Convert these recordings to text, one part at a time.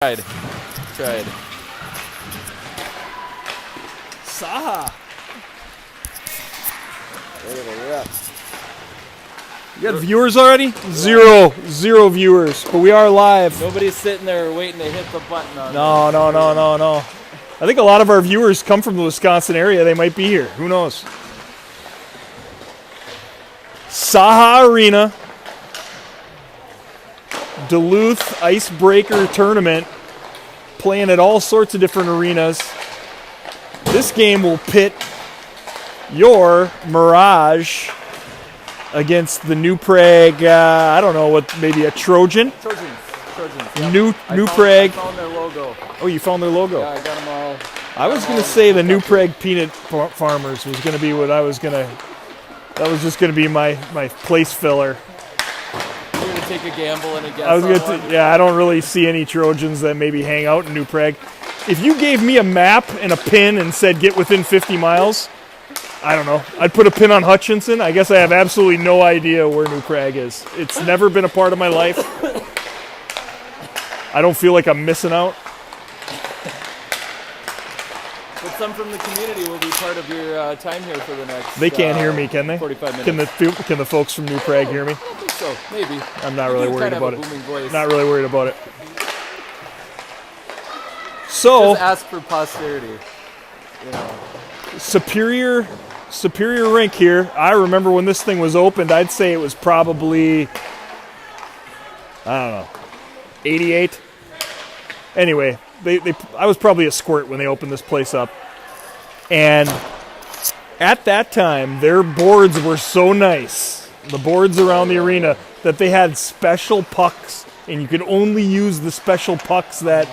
Tried. Saha. You got viewers already? Zero viewers, but we are live. Nobody's sitting there waiting to hit the button on No. I think a lot of our viewers come from the Wisconsin area. They might be here. Who knows? Saha Arena. Duluth Icebreaker Tournament. Playing at all sorts of different arenas. This game will pit your Mirage against the New Prague, I don't know, what, maybe a Trojan? Trojans. Yeah. New Prague. I found their logo. Oh, you found their logo? Yeah, I got them all. I was going to say the New Prague Peanut Farmers was going to be what I was going to, that was just going to be my place filler. You're going to take a gamble and a guess. I don't really see any Trojans that maybe hang out in New Prague. If you gave me a map and a pin and said get within 50 miles, I don't know. I'd put a pin on Hutchinson. I guess I have absolutely no idea where New Prague is. It's never been a part of my life. I don't feel like I'm missing out. But some from the community will be part of your time here for the next. They can't hear me, can they? 45 minutes. Can the folks from New Prague hear me? I think so, maybe. I'm not really worried about it. Booming voice. Not really worried about it. So just ask for posterity. You know. Superior rink here. I remember when this thing was opened, I'd say it was probably, I don't know, 88. Anyway, I was probably a squirt when they opened this place up. And at that time, their boards were so nice, the boards around the arena, that they had special pucks, and you could only use the special pucks that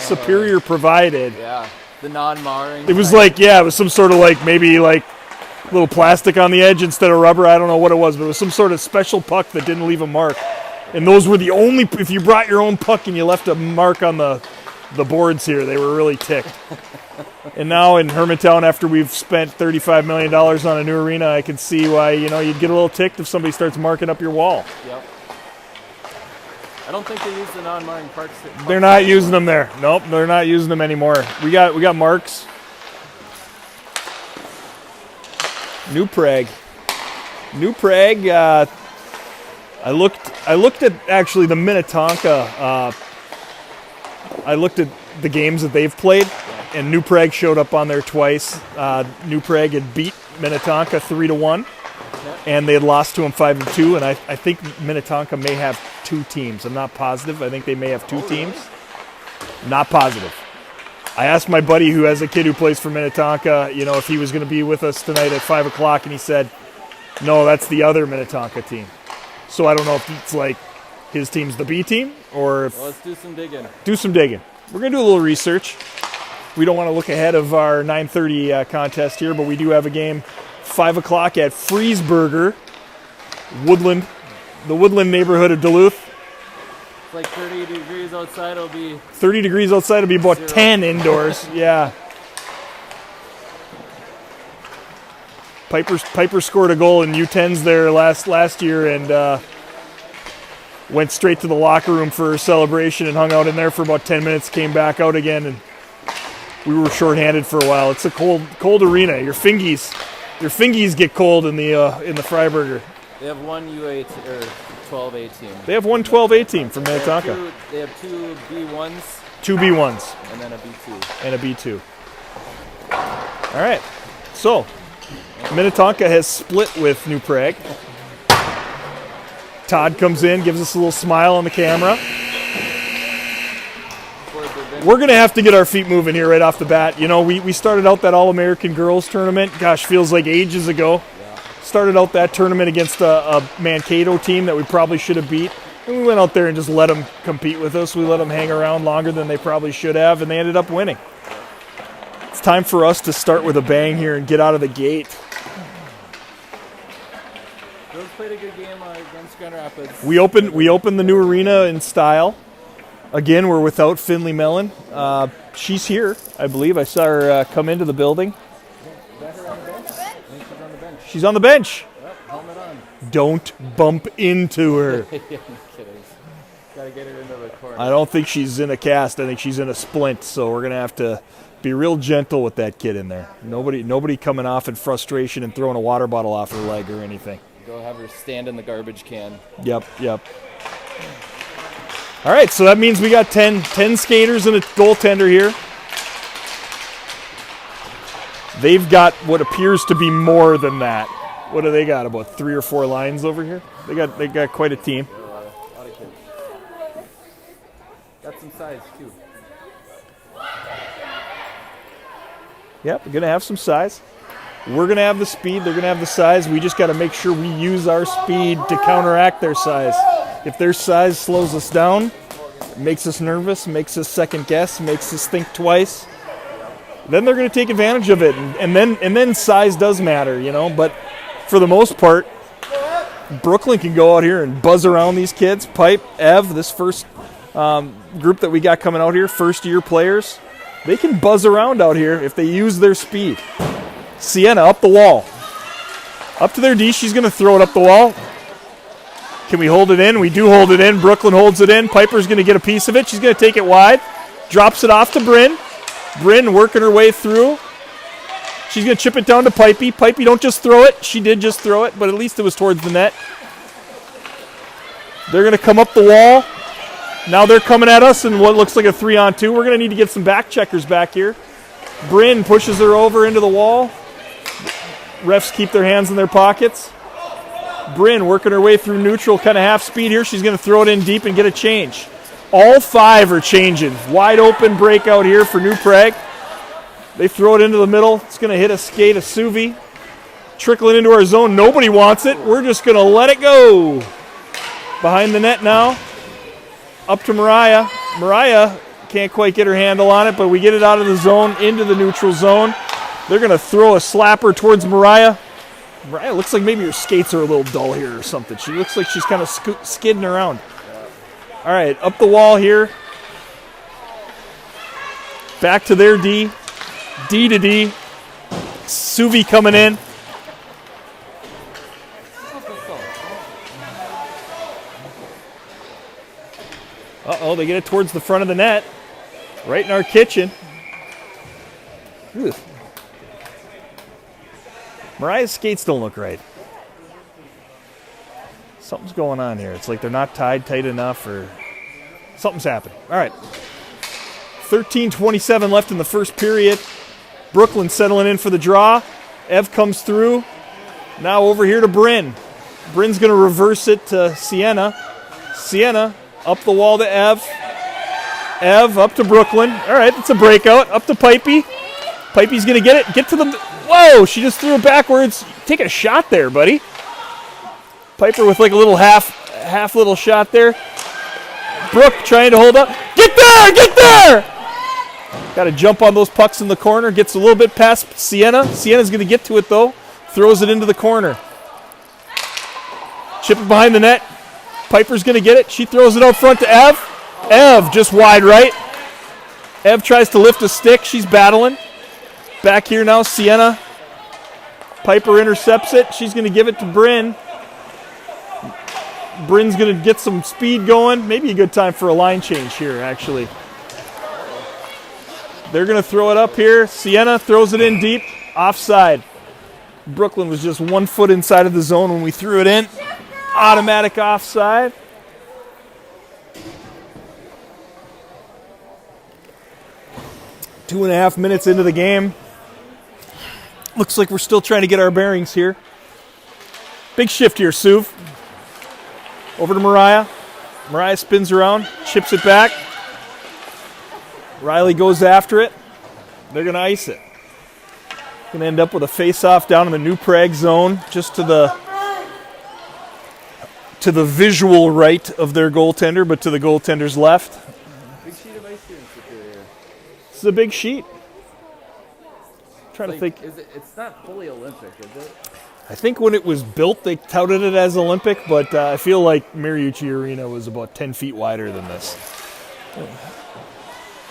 Superior provided. Yeah. The non-marring. It was like, it was some sort of maybe a little plastic on the edge instead of rubber. I don't know what it was, but it was some sort of special puck that didn't leave a mark. And those were the only, if you brought your own puck and you left a mark on the boards here, they were really ticked. And now in Hermantown, after we've spent $35 million on a new arena, I can see why, you'd get a little ticked if somebody starts marking up your wall. Yep. I don't think they use the non-marring parks. They're not using them there. Nope, they're not using them anymore. We got marks. New Prague. I looked at actually the Minnetonka. I looked at the games that they've played, and New Prague showed up on there twice. New Prague had beat Minnetonka 3-1. And they had lost to them 5-2, and I think Minnetonka may have two teams. I'm not positive. I think they may have two teams. Not positive. I asked my buddy who has a kid who plays for Minnetonka, if he was going to be with us tonight at 5 o'clock, and he said, no, that's the other Minnetonka team. So I don't know if it's like his team's the B team, or if... Well, let's do some digging. We're going to do a little research. We don't want to look ahead of our 9:30 contest here, but we do have a game 5 o'clock at Friesberger, the Woodland neighborhood of Duluth. It's like 30 degrees outside. It'll be 30 degrees outside. It'll be about 0. 10 indoors. Yeah. Piper scored a goal in U10s there last year and went straight to the locker room for a celebration and hung out in there for about 10 minutes. Came back out again, and we were shorthanded for a while. It's a cold arena. Your fingies get cold in the Freiburger. They have one U8 or 12A team. They have one 12A team from Minnetonka. They have two B1s. Two B1s. And then a B2. And a B2. All right. So, Minnetonka has split with New Prague. Todd comes in, gives us a little smile on the camera. We're going to have to get our feet moving here right off the bat. We started out that All-American Girls Tournament. Gosh, feels like ages ago. Started out that tournament against a Mankato team that we probably should have beat. And we went out there and just let them compete with us. We let them hang around longer than they probably should have, and they ended up winning. It's time for us to start with a bang here and get out of the gate. Girls played a good game against Grand Rapids. We opened the new arena in style. Again, we're without Finley Mellon. She's here, I believe. I saw her come into the building. She's on the bench. Yep, helmet on. Don't bump into her. I'm kidding. Gotta get her into the corner. I don't think she's in a cast. I think she's in a splint, so we're going to have to be real gentle with that kid in there. Nobody coming off in frustration and throwing a water bottle off her leg or anything. Go have her stand in the garbage can. Yep. All right, so that means we got 10 skaters and a goaltender here. They've got what appears to be more than that. What do they got? About 3 or 4 lines over here? They got quite a team. A lot of kids. Got some size too. Yep, we're going to have some size. We're going to have the speed. They're going to have the size. We just got to make sure we use our speed to counteract their size. If their size slows us down, it makes us nervous, makes us second guess, makes us think twice, then they're going to take advantage of it. And then size does matter, But for the most part, Brooklyn can go out here and buzz around these kids. Pipe, Ev, this first group that we got coming out here, first-year players, they can buzz around out here if they use their speed. Sienna up the wall. Up to their D. She's going to throw it up the wall. Can we hold it in? We do hold it in. Brooklyn holds it in. Piper's going to get a piece of it. She's going to take it wide. Drops it off to Bryn. Bryn working her way through. She's going to chip it down to Pipey. Pipey, don't just throw it. She did just throw it, but at least it was towards the net. They're going to come up the wall. Now they're coming at us in what looks like a 3-on-2. We're going to need to get some back checkers back here. Bryn pushes her over into the wall. Refs keep their hands in their pockets. Bryn working her way through neutral, kind of half speed here. She's going to throw it in deep and get a change. All 5 are changing. Wide open breakout here for New Prague. They throw it into the middle. It's going to hit a skate, a Suvi. Trickling into our zone. Nobody wants it. We're just going to let it go. Behind the net now. Up to Mariah. Mariah can't quite get her handle on it, but we get it out of the zone into the neutral zone. They're going to throw a slapper towards Mariah. Mariah looks like maybe her skates are a little dull here or something. She looks like she's kind of skidding around. All right, up the wall here. Back to their D. D to D. Suvi coming in. Uh-oh, they get it towards the front of the net. Right in our kitchen. Ugh. Mariah's skates don't look right. Something's going on here. It's like they're not tied tight enough or something's happening. All right. 13:27 left in the first period. Brooklyn settling in for the draw. Ev comes through. Now over here to Bryn. Bryn's going to reverse it to Sienna. Sienna up the wall to Ev. Ev up to Brooklyn. All right, it's a breakout. Up to Pipey. Pipey's going to get it. Get to the... Whoa, she just threw it backwards. Take a shot there, buddy. Piper with like a little half little shot there. Brooke trying to hold up. Get there! Get there! Got to jump on those pucks in the corner. Gets a little bit past Sienna. Sienna's going to get to it, though. Throws it into the corner. Chip it behind the net. Piper's going to get it. She throws it out front to Ev. Ev just wide right. Ev tries to lift a stick. She's battling. Back here now, Sienna. Piper intercepts it. She's going to give it to Bryn. Bryn's going to get some speed going. Maybe a good time for a line change here, actually. They're going to throw it up here. Sienna throws it in deep. Offside. Brooklyn was just 1 foot inside of the zone when we threw it in. Automatic offside. Two and a half minutes into the game. Looks like we're still trying to get our bearings here. Big shift here, Suv. Over to Mariah. Mariah spins around, chips it back. Riley goes after it. They're going to ice it. Going to end up with a face-off down in the New Prague zone, just to the visual right of their goaltender, but to the goaltender's left. Big sheet of ice here in Superior. This is a big sheet. Trying to think. It's not fully Olympic, is it? I think when it was built, they touted it as Olympic, but I feel like Mariucci Arena was about 10 feet wider than this.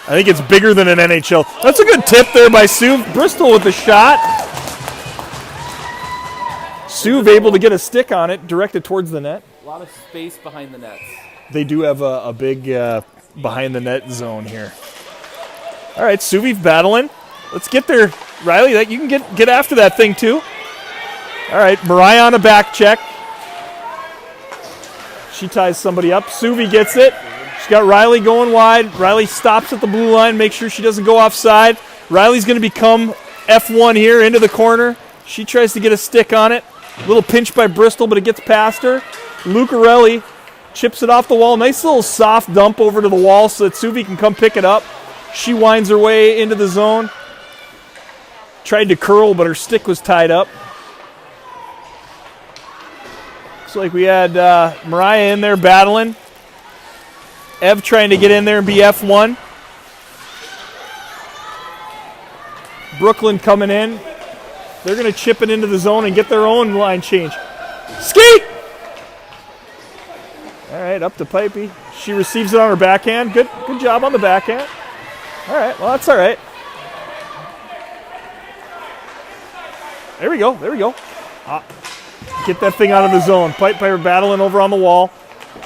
I think it's bigger than an NHL. That's a good tip there by Sue. Bristol with the shot. Sue able to get a stick on it, directed towards the net. A lot of space behind the nets. They do have a big behind the net zone here. All right, Suvi battling. Let's get there, Riley. You can get after that thing too. All right, Mariah on a back check. She ties somebody up. Suvi gets it. She's got Riley going wide. Riley stops at the blue line, make sure she doesn't go offside. Riley's going to become F1 here into the corner. She tries to get a stick on it. A little pinch by Bristol, but it gets past her. Lucarelli chips it off the wall. Nice little soft dump over to the wall so that Suvi can come pick it up. She winds her way into the zone. Tried to curl, but her stick was tied up. Looks like we had Mariah in there battling. Ev trying to get in there and be F1. Brooklyn coming in. They're going to chip it into the zone and get their own line change. Skeet! All right, up to Pipey. She receives it on her backhand. Good job on the backhand. All right, well, that's all right. There we go. Get that thing out of the zone. Piper battling over on the wall.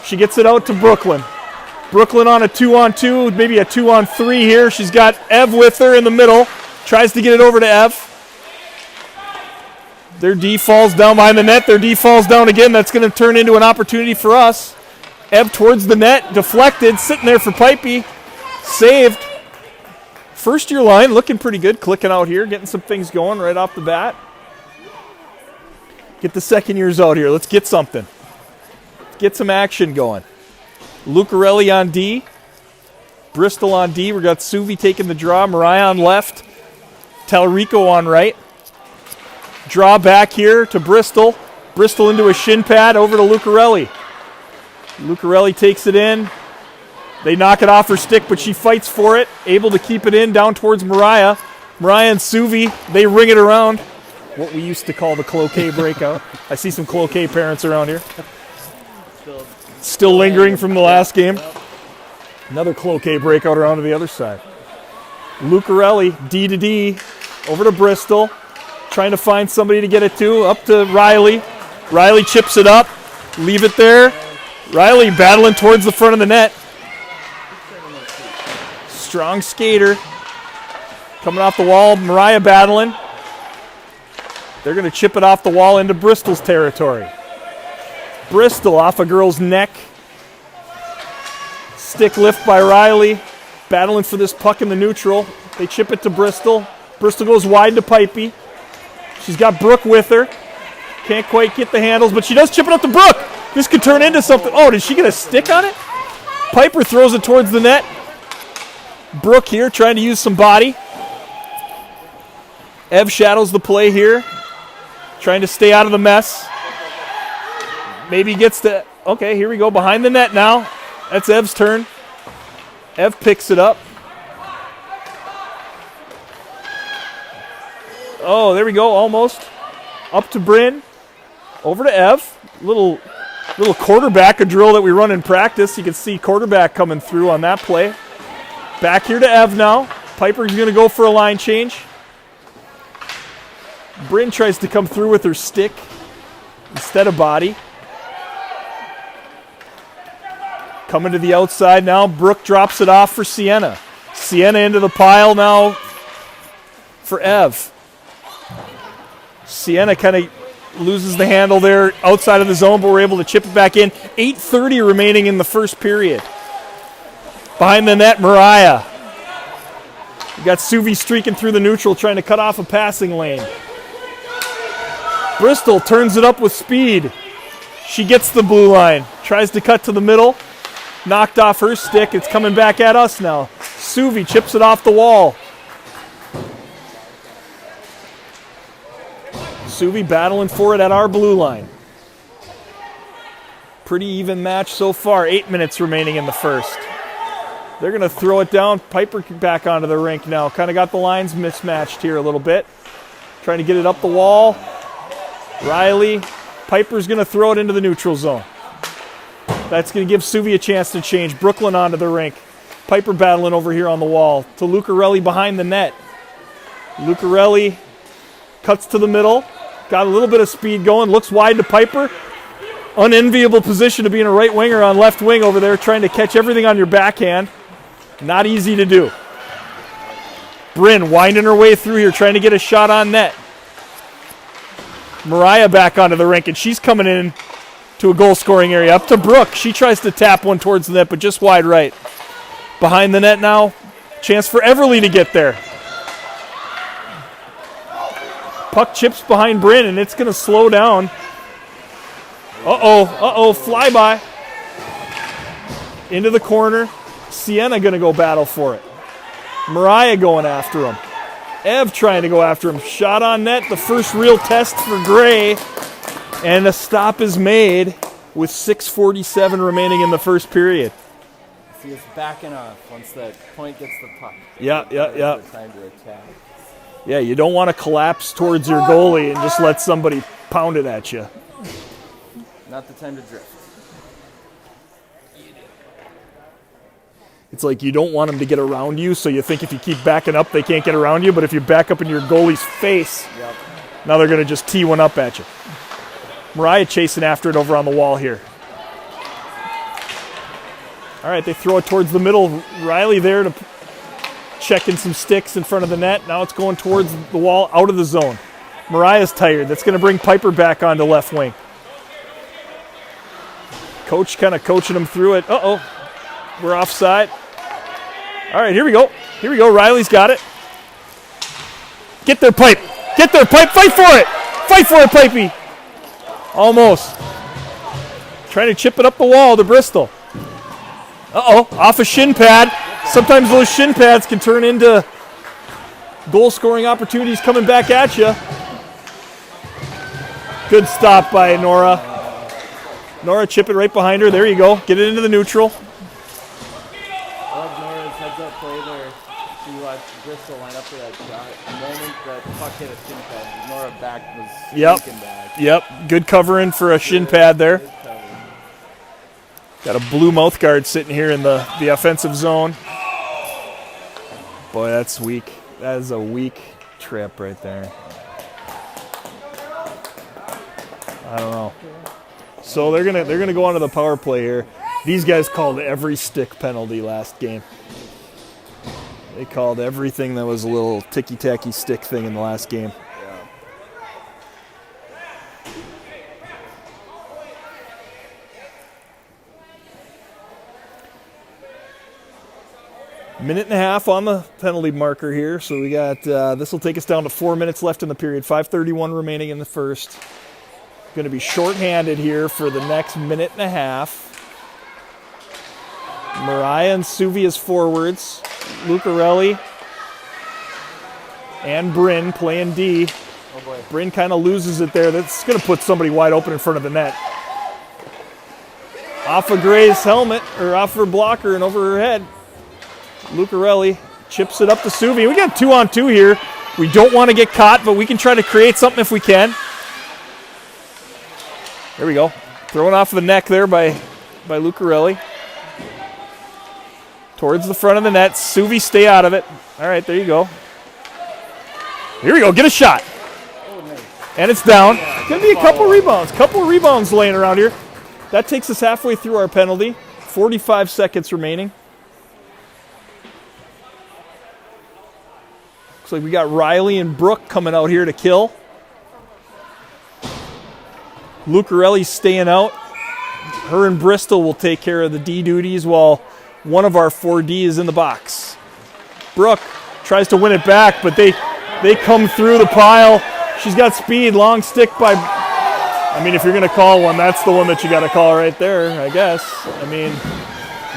She gets it out to Brooklyn. Brooklyn on a 2-on-2, maybe a 2-on-3 here. She's got Ev with her in the middle. Tries to get it over to Ev. Their D falls down behind the net. Their D falls down again. That's going to turn into an opportunity for us. Ev towards the net, deflected, sitting there for Pipey. Saved. First year line looking pretty good. Clicking out here, getting some things going right off the bat. Get the second years out here. Let's get something. Let's get some action going. Lucarelli on D. Bristol on D. We got Suvi taking the draw. Mariah on left. Talarico on right. Draw back here to Bristol. Bristol into a shin pad over to Lucarelli. Lucarelli takes it in. They knock it off her stick, but she fights for it. Able to keep it in down towards Mariah. Mariah and Suvi, they ring it around. What we used to call the cloquet breakout. I see some cloquet parents around here. Still lingering from the last game. Another cloquet breakout around to the other side. Lucarelli, D to D, over to Bristol. Trying to find somebody to get it to. Up to Riley. Riley chips it up. Leave it there. Riley battling towards the front of the net. Strong skater. Coming off the wall. Mariah battling. They're going to chip it off the wall into Bristol's territory. Bristol off a girl's neck. Stick lift by Riley. Battling for this puck in the neutral. They chip it to Bristol. Bristol goes wide to Pipey. She's got Brooke with her. Can't quite get the handles, but she does chip it up to Brooke. This could turn into something. Oh, did she get a stick on it? Piper throws it towards the net. Brooke here trying to use some body. Ev shadows the play here. Trying to stay out of the mess. Maybe gets to... Okay, here we go. Behind the net now. That's Ev's turn. Ev picks it up. Oh, there we go. Almost. Up to Bryn. Over to Ev. Little quarterback, a drill that we run in practice. You can see quarterback coming through on that play. Back here to Ev now. Piper's going to go for a line change. Bryn tries to come through with her stick instead of body. Coming to the outside now. Brooke drops it off for Sienna. Sienna into the pile now for Ev. Sienna kind of loses the handle there outside of the zone, but we're able to chip it back in. 8:30 remaining in the first period. Behind the net, Mariah. We got Suvi streaking through the neutral, trying to cut off a passing lane. Bristol turns it up with speed. She gets the blue line. Tries to cut to the middle. Knocked off her stick. It's coming back at us now. Suvi chips it off the wall. Suvi battling for it at our blue line. Pretty even match so far. 8 minutes remaining in the first. They're going to throw it down. Piper back onto the rink now. Kind of got the lines mismatched here a little bit. Trying to get it up the wall. Riley. Piper's going to throw it into the neutral zone. That's going to give Suvi a chance to change. Brooklyn onto the rink. Piper battling over here on the wall. To Lucarelli behind the net. Lucarelli cuts to the middle. Got a little bit of speed going. Looks wide to Piper. unenviable position to be in a right winger on left wing over there, trying to catch everything on your backhand. Not easy to do. Bryn winding her way through here, trying to get a shot on net. Mariah back onto the rink, and she's coming in to a goal-scoring area. Up to Brooke. She tries to tap one towards the net, but just wide right. Behind the net now. Chance for Everly to get there. Puck chips behind Bryn, and it's going to slow down. Flyby. Into the corner. Sienna going to go battle for it. Mariah going after him. Ev trying to go after him. Shot on net, the first real test for Gray. And a stop is made with 6:47 remaining in the first period. See, it's backing off once that point gets the puck. Yeah. The time to attack. Yeah, you don't want to collapse towards your goalie and just let somebody pound it at you. Not the time to drift. It's like you don't want them to get around you, so you think if you keep backing up, they can't get around you. But if you back up in your goalie's face, now they're going to just tee one up at you. Mariah chasing after it over on the wall here. All right, they throw it towards the middle. Riley there to checking some sticks in front of the net. Now it's going towards the wall, out of the zone. Mariah's tired. That's going to bring Piper back onto left wing. Coach kind of coaching him through it. We're offside. All right, here we go. Riley's got it. Get their pipe. Fight for it. Fight for it, Pipey. Almost. Trying to chip it up the wall to Bristol. Off a shin pad. Sometimes those shin pads can turn into goal-scoring opportunities coming back at you. Good stop by Nora. Nora, chip it right behind her. There you go. Get it into the neutral. I love Nora's heads-up play there. She watched Bristol line up for that shot. The moment that puck hit a shin pad, Nora back was sneaking back. Yep. Good covering for a shin pad there. Got a blue mouth guard sitting here in the offensive zone. Boy, that's weak. That is a weak trip right there. I don't know. So they're gonna go onto the power play here. These guys called every stick penalty last game. They called everything that was a little ticky-tacky stick thing in the last game. Minute and a half on the penalty marker here. So we got, this will take us down to 4 minutes left in the period. 5:31 remaining in the first. Going to be shorthanded here for the next minute and a half. Mariah and Suvi as forwards. Lucarelli and Bryn playing D. Oh boy. Bryn kind of loses it there. That's going to put somebody wide open in front of the net. Off of Gray's helmet, or off her blocker and over her head. Lucarelli chips it up to Suvi. We got 2-on-2 here. We don't want to get caught, but we can try to create something if we can. There we go. Thrown off the neck there by Lucarelli. Towards the front of the net. Suvi, stay out of it. All right, there you go. Here we go. Get a shot. And it's down. Going to be a couple rebounds. Couple rebounds laying around here. That takes us halfway through our penalty. 45 seconds remaining. Looks like we got Riley and Brooke coming out here to kill. Lucarelli's staying out. Her and Bristol will take care of the D duties while one of our 4D is in the box. Brooke tries to win it back, but they come through the pile. She's got speed, long stick by... I mean, if you're going to call one, that's the one that you got to call right there, I guess. I mean,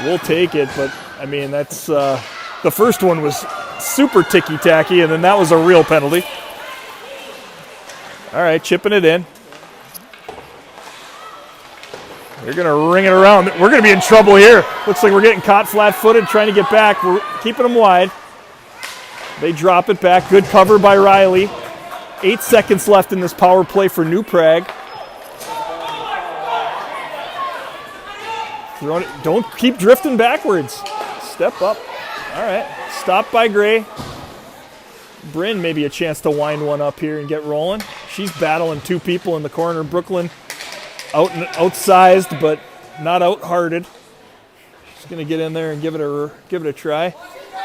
we'll take it, but, I mean, that's... the first one was super ticky-tacky, and then that was a real penalty. All right, chipping it in. They're going to ring it around. We're going to be in trouble here. Looks like we're getting caught flat-footed, trying to get back. We're keeping them wide. They drop it back. Good cover by Riley. 8 seconds left in this power play for New Prague. Don't keep drifting backwards. Step up. All right. Stop by Gray. Bryn maybe a chance to wind one up here and get rolling. She's battling two people in the corner. Brooklyn outsized, but not out-hearted. Just going to get in there and give it a try.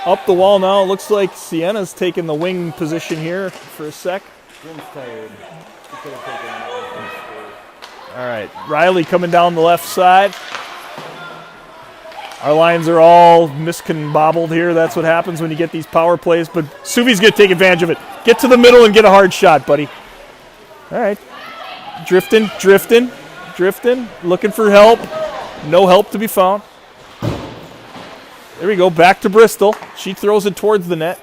Up the wall now. It looks like Sienna's taking the wing position here for a sec. Jim's tired. He could have taken another. All right, Riley coming down the left side. Our lines are all miscombobbled here. That's what happens when you get these power plays. But Suvi's going to take advantage of it. Get to the middle and get a hard shot, buddy. All right. Drifting. Looking for help. No help to be found. There we go. Back to Bristol. She throws it towards the net.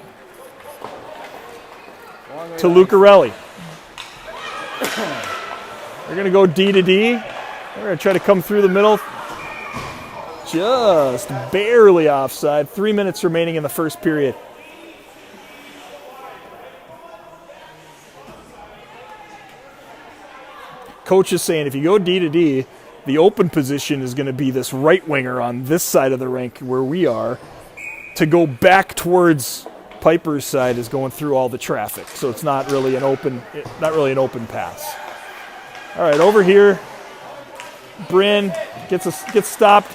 To Lucarelli. They're going to go D to D. They're going to try to come through the middle. Just barely offside. 3 minutes remaining in the first period. Coach is saying if you go D to D, the open position is going to be this right winger on this side of the rink where we are. To go back towards Piper's side is going through all the traffic, so it's not really an open pass. All right, over here, Bryn gets stopped.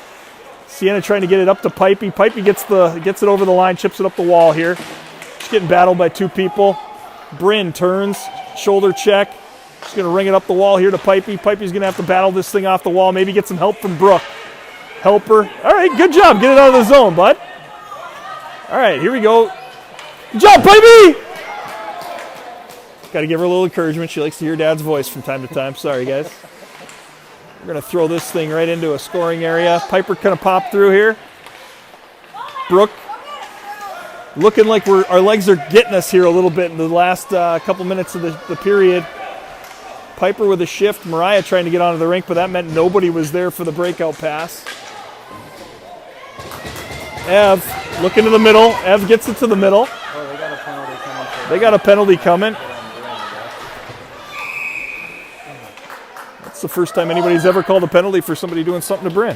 Sienna trying to get it up to Pipey. Pipey gets it over the line, chips it up the wall here. She's getting battled by two people. Bryn turns, shoulder check. She's going to ring it up the wall here to Pipey. Pipey's going to have to battle this thing off the wall. Maybe get some help from Brooke. Help her. All right, good job. Get it out of the zone, bud. All right, here we go. Good job, Pipey! Got to give her a little encouragement. She likes to hear Dad's voice from time to time. Sorry, guys. We're going to throw this thing right into a scoring area. Piper kind of popped through here. Brooke looking like our legs are getting us here a little bit in the last couple minutes of the period. Piper with a shift. Mariah trying to get onto the rink, but that meant nobody was there for the breakout pass. Ev looking to the middle. Ev gets it to the middle. Oh, they got a penalty coming. They got a penalty coming. That's the first time anybody's ever called a penalty for somebody doing something to Bryn.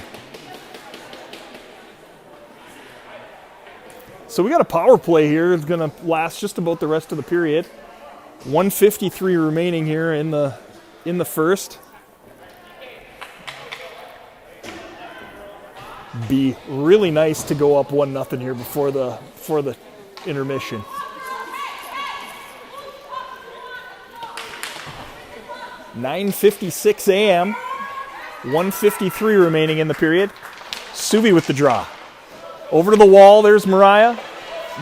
So we got a power play here. It's going to last just about the rest of the period. 1:53 remaining here in the first. Be really nice to go up 1-0 here before the intermission. (9:56 a.m.) 1:53 remaining in the period. Suvi with the draw. Over to the wall, there's Mariah,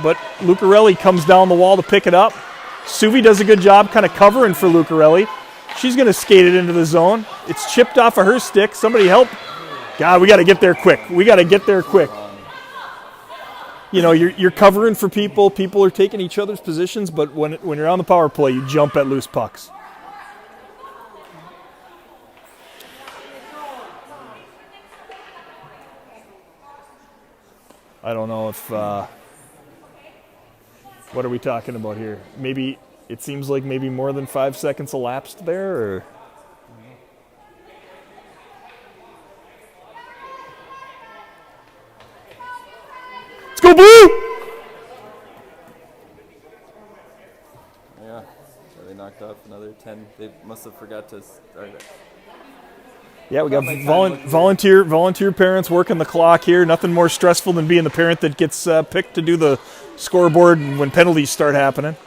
but Lucarelli comes down the wall to pick it up. Suvi does a good job kind of covering for Lucarelli. She's going to skate it into the zone. It's chipped off of her stick. Somebody help. God, we got to get there quick. You know, you're covering for people. People are taking each other's positions, but when you're on the power play, you jump at loose pucks. I don't know if... what are we talking about here? Maybe it seems like maybe more than 5 seconds elapsed there, or... Let's go, Blue! Yeah, so they knocked off another 10. They must have forgot to start it. Yeah, we got volunteer parents working the clock here. Nothing more stressful than being the parent that gets picked to do the scoreboard when penalties start happening.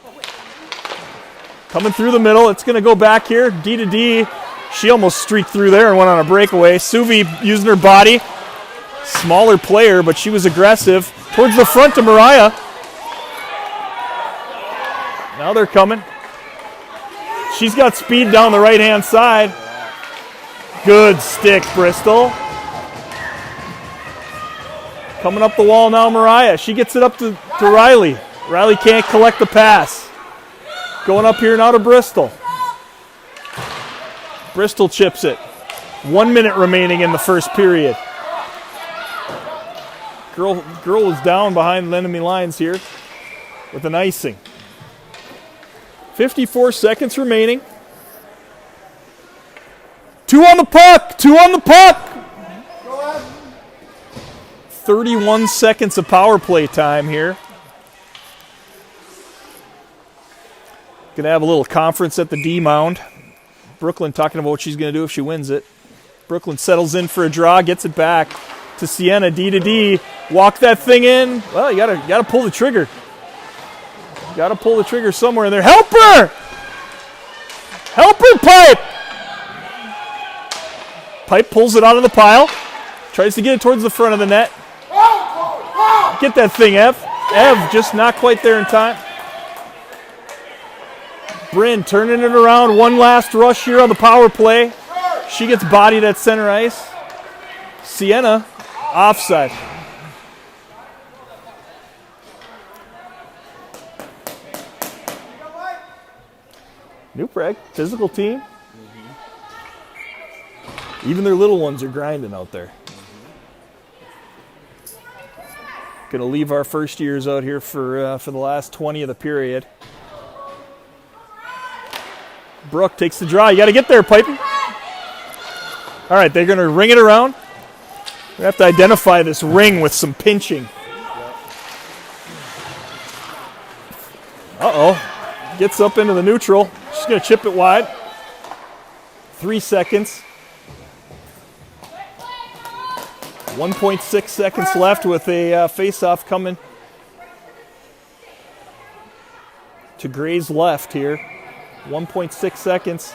Coming through the middle, it's going to go back here, D to D. She almost streaked through there and went on a breakaway. Suvi using her body. Smaller player, but she was aggressive. Towards the front to Mariah. Now they're coming. She's got speed down the right-hand side. Good stick, Bristol. Coming up the wall now, Mariah. She gets it up to Riley. Riley can't collect the pass. Going up here now to Bristol. Bristol chips it. 1 minute remaining in the first period. Girl is down behind the enemy lines here with an icing. 54 seconds remaining. Two on the puck! 31 seconds of power play time here. Going to have a little conference at the D mound. Brooklyn talking about what she's going to do if she wins it. Brooklyn settles in for a draw, gets it back to Sienna, D to D. Walk that thing in. Well, you gotta pull the trigger. Gotta pull the trigger somewhere in there. Help her! Help her, Pipe! Pipe pulls it out of the pile. Tries to get it towards the front of the net. Get that thing, Ev. Ev just not quite there in time. Bryn turning it around. One last rush here on the power play. She gets bodied at center ice. Sienna, offside. New Prague, physical team. Even their little ones are grinding out there. Going to leave our first years out here for the last 20 of the period. Brooke takes the draw. You got to get there, Pipey. All right, they're going to ring it around. We have to identify this ring with some pinching. Uh-oh. Gets up into the neutral. She's going to chip it wide. 3 seconds. 1.6 seconds left with a face-off coming to Gray's left here. 1.6 seconds.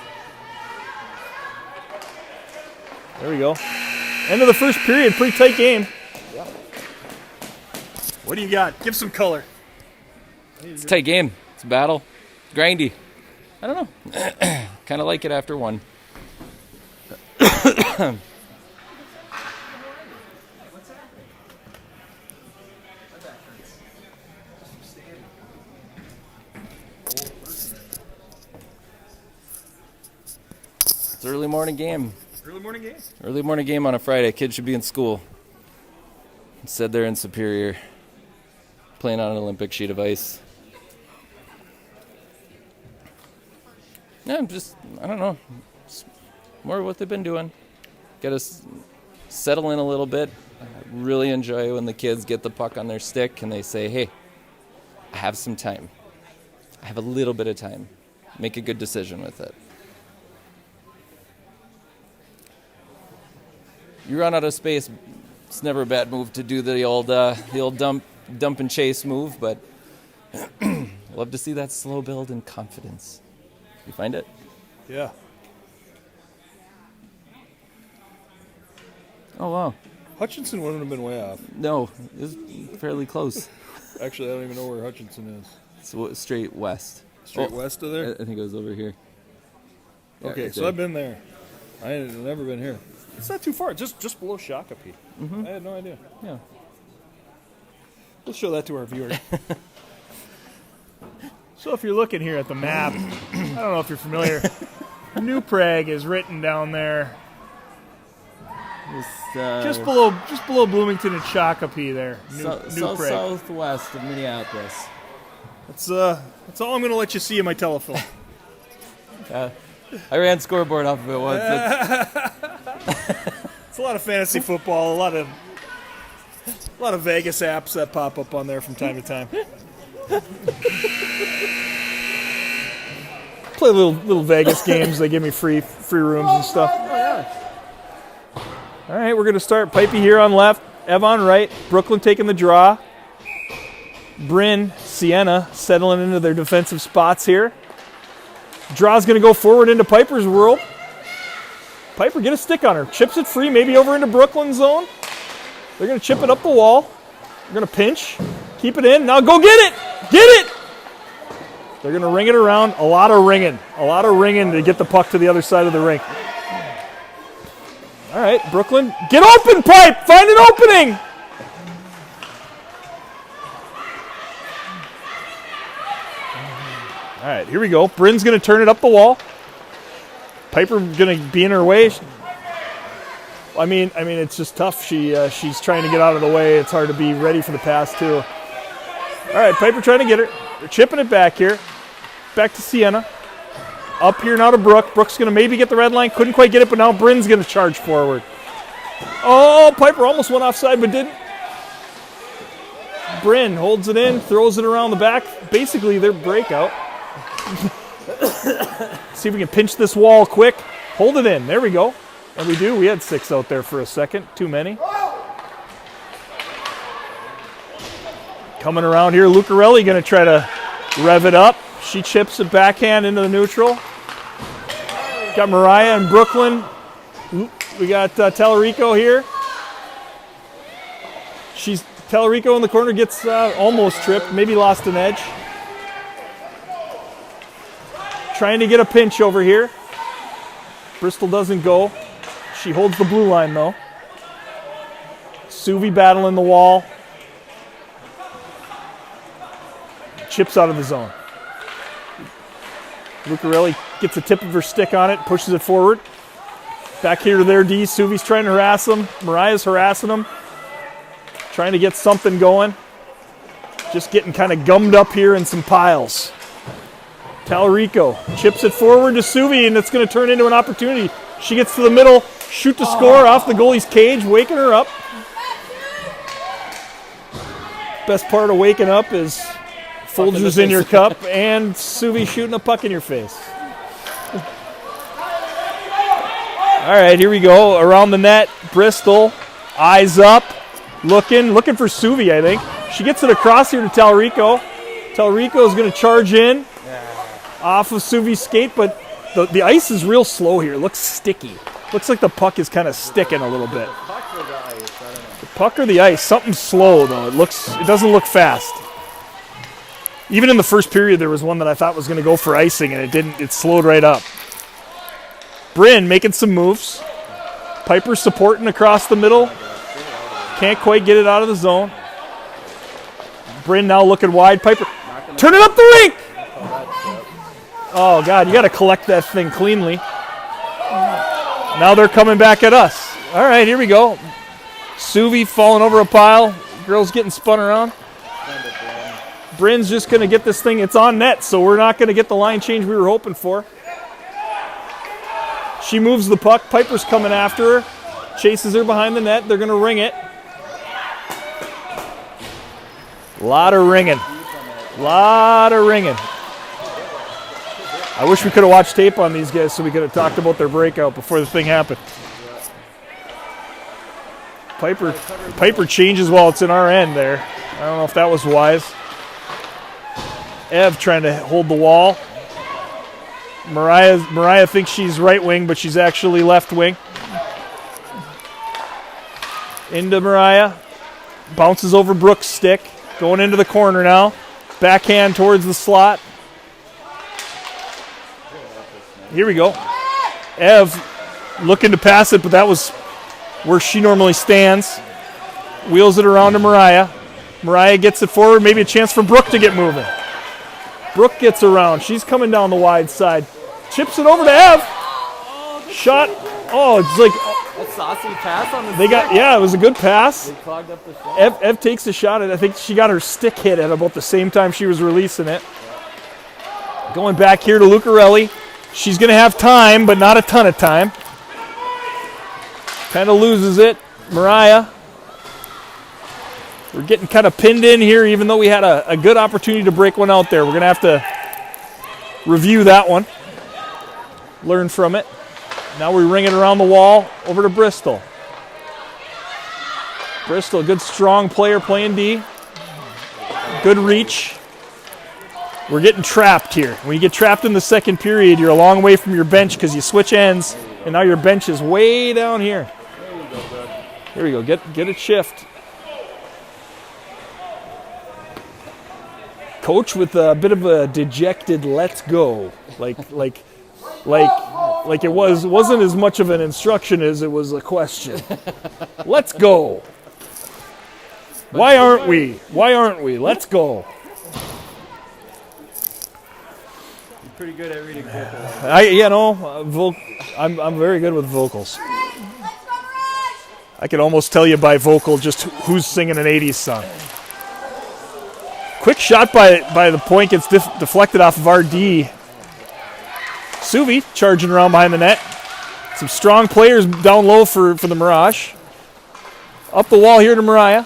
There we go. End of the first period. Pretty tight game. Yeah. What do you got? Give some color. It's a tight game. It's a battle. Grindy. I don't know. Kind of like it after one. It's an early morning game. Early morning game? Early morning game on a Friday. Kids should be in school. Instead, they're in Superior, playing on an Olympic sheet of ice. Yeah, I don't know. It's more of what they've been doing. Got to settle in a little bit. I really enjoy when the kids get the puck on their stick and they say, hey, I have some time. I have a little bit of time. Make a good decision with it. You run out of space, it's never a bad move to do the old dump and chase move, but love to see that slow build and confidence. You find it? Yeah. Oh, wow. Hutchinson wouldn't have been way off. No, it was fairly close. Actually, I don't even know where Hutchinson is. It's straight west. Straight west of there? I think it was over here. Yeah, Okay, right so there. I've been there. I had never been here. It's not too far. Just below Shakopee. I had no idea. Yeah. Let's show that to our viewers. So if you're looking here at the map, I don't know if you're familiar. New Prague is written down there, just below Bloomington and Shakopee there. New Prague. Southwest of Minneapolis. That's all I'm going to let you see in my telephone. I ran scoreboard off of it once. It's a lot of fantasy football, a lot of Vegas apps that pop up on there from time to time. Play little Vegas games. They give me free rooms and stuff. All right, we're going to start. Pipey here on left, Ev on right, Brooklyn taking the draw. Bryn, Sienna settling into their defensive spots here. Draw's going to go forward into Piper's world. Piper, get a stick on her. Chips it free, maybe over into Brooklyn's zone. They're going to chip it up the wall. They're going to pinch. Keep it in. Now go get it. Get it. They're going to ring it around. A lot of ringing to get the puck to the other side of the rink. All right, Brooklyn. Get open, Pipe. Find an opening. All right, here we go. Bryn's going to turn it up the wall. Piper going to be in her way. I mean, it's just tough. She's trying to get out of the way. It's hard to be ready for the pass, too. All right, Piper trying to get her. They're chipping it back here. Back to Sienna. Up here now to Brooke. Brooke's going to maybe get the red line. Couldn't quite get it, but now Bryn's going to charge forward. Oh, Piper almost went offside, but didn't. Bryn holds it in, throws it around the back. Basically, their breakout. See if we can pinch this wall quick. Hold it in. There we go. And we do. We had 6 out there for a second. Too many. Coming around here, Lucarelli going to try to rev it up. She chips it backhand into the neutral. Got Mariah and Brooklyn. We got Tallarico here. Tallarico in the corner gets almost tripped, maybe lost an edge. Trying to get a pinch over here. Bristol doesn't go. She holds the blue line though. Suvi battling the wall. Chips out of the zone. Lucarelli gets the tip of her stick on it, pushes it forward. Back here to their D. Suvi's trying to harass him. Mariah's harassing him. Trying to get something going. Just getting kind of gummed up here in some piles. Tallarico chips it forward to Suvi, and it's going to turn into an opportunity. She gets to the middle, shoot to score off the goalie's cage, waking her up. Best part of waking up is Folgers in your cup and Suvi shooting a puck in your face. All right, here we go. Around the net, Bristol, eyes up, looking for Suvi, I think. She gets it across here to Tallarico. Tallarico is going to charge in off of Suvi's skate, but the ice is real slow here. It looks sticky. Looks like the puck is kind of sticking a little bit. The puck or the ice? Something's slow, though. It doesn't look fast. Even in the first period, there was one that I thought was going to go for icing, and it didn't. It slowed right up. Bryn making some moves. Piper supporting across the middle. Can't quite get it out of the zone. Bryn now looking wide. Piper, turn it up the rink! Oh, God, you got to collect that thing cleanly. Now they're coming back at us. All right, here we go. Suvi falling over a pile. Girls getting spun around. Bryn's just going to get this thing. It's on net, so we're not going to get the line change we were hoping for. She moves the puck. Piper's coming after her. Chases her behind the net. They're going to ring it. A lot of ringing. I wish we could have watched tape on these guys so we could have talked about their breakout before the thing happened. Piper changes while it's in our end there. I don't know if that was wise. Ev trying to hold the wall. Mariah thinks she's right wing, but she's actually left wing. Into Mariah. Bounces over Brooks' stick. Going into the corner now. Backhand towards the slot. Here we go. Ev looking to pass it, but that was where she normally stands. Wheels it around to Mariah. Mariah gets it forward. Maybe a chance for Brooke to get moving. Brooke gets around. She's coming down the wide side. Chips it over to Ev. Shot. Oh, it's like a saucy pass on the it was a good pass. They clogged up the shot. Ev takes a shot, and I think she got her stick hit at about the same time she was releasing it. Going back here to Lucarelli. She's going to have time, but not a ton of time. Kind of loses it. Mariah. We're getting kind of pinned in here, even though we had a good opportunity to break one out there. We're going to have to review that one. Learn from it. Now we ring it around the wall over to Bristol. Bristol, a good strong player playing D. Good reach. We're getting trapped here. When you get trapped in the second period, you're a long way from your bench because you switch ends, and now your bench is way down here. Here we go. Get it shift. Coach with a bit of a dejected "let's go," like it wasn't as much of an instruction as it was a question. Let's go. Why aren't we? Let's go. You're pretty good at reading vocals. I'm very good with vocals. I can almost tell you by vocal just who's singing an 80s song. Quick shot by the point gets deflected off of RD. Suvi charging around behind the net. Some strong players down low for the Mirage. Up the wall here to Mariah.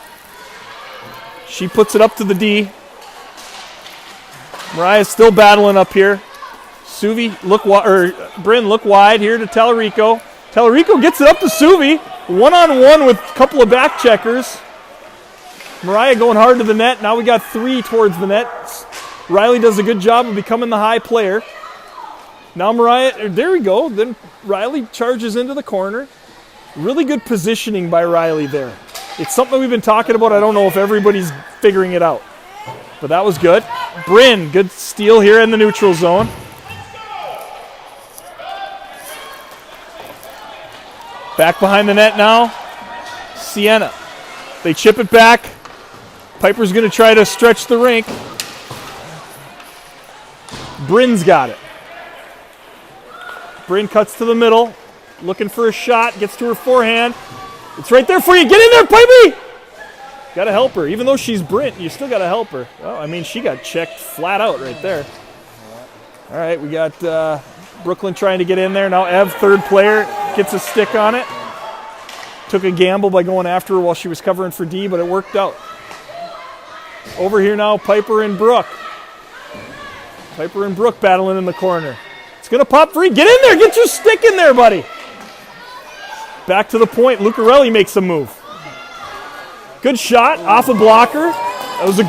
She puts it up to the D. Mariah's still battling up here. Bryn look wide here to Tallarico. Tallarico gets it up to Suvi. One-on-one with a couple of back checkers. Mariah going hard to the net. Now we got 3 towards the net. Riley does a good job of becoming the high player. Now Mariah, there we go. Then Riley charges into the corner. Really good positioning by Riley there. It's something we've been talking about. I don't know if everybody's figuring it out. But that was good. Bryn, good steal here in the neutral zone. Back behind the net now. Sienna. They chip it back. Piper's going to try to stretch the rink. Bryn's got it. Bryn cuts to the middle. Looking for a shot. Gets to her forehand. It's right there for you. Get in there, Piper! Got to help her. Even though she's Bryn, you still got to help her. Well, I mean, she got checked flat out right there. All right, we got Brooklyn trying to get in there. Now Ev, third player, gets a stick on it. Took a gamble by going after her while she was covering for D, but it worked out. Over here now, Piper and Brooke. Piper and Brooke battling in the corner. It's going to pop free. Get in there. Get your stick in there, buddy. Back to the point. Lucarelli makes a move. Good shot off a blocker. That was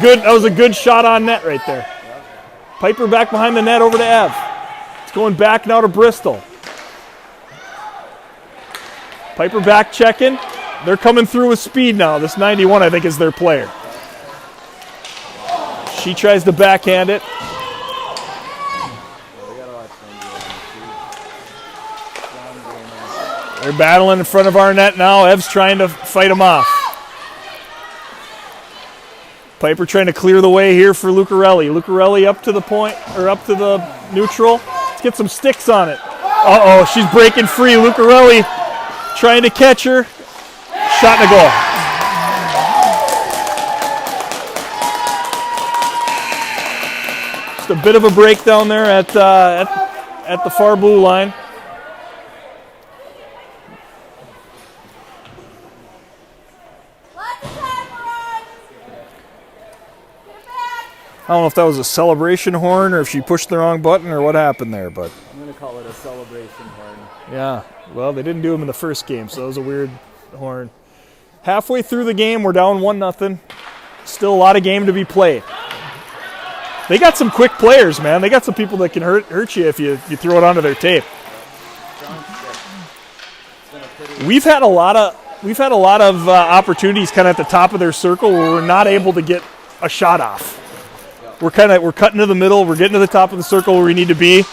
a good shot on net right there. Piper back behind the net over to Ev. It's going back now to Bristol. Piper back checking. They're coming through with speed now. This 91, I think, is their player. She tries to backhand it. They're battling in front of our net now. Ev's trying to fight them off. Piper trying to clear the way here for Lucarelli. Lucarelli up to the point, or up to the neutral. Let's get some sticks on it. Uh-oh, she's breaking free. Lucarelli trying to catch her. Shot and a goal. Just a bit of a breakdown there at the far blue line. I don't know if that was a celebration horn or if she pushed the wrong button or what happened there, but I'm going to call it a celebration horn. yeah, well, they didn't do them in the first game, so that was a weird horn. Halfway through the game, we're down 1-0. Still a lot of game to be played. They got some quick players, man. They got some people that can hurt you if you throw it onto their tape. We've had a lot of opportunities kind of at the top of their circle where we're not able to get a shot off. We're cutting to the middle, we're getting to the top of the circle where we need to be,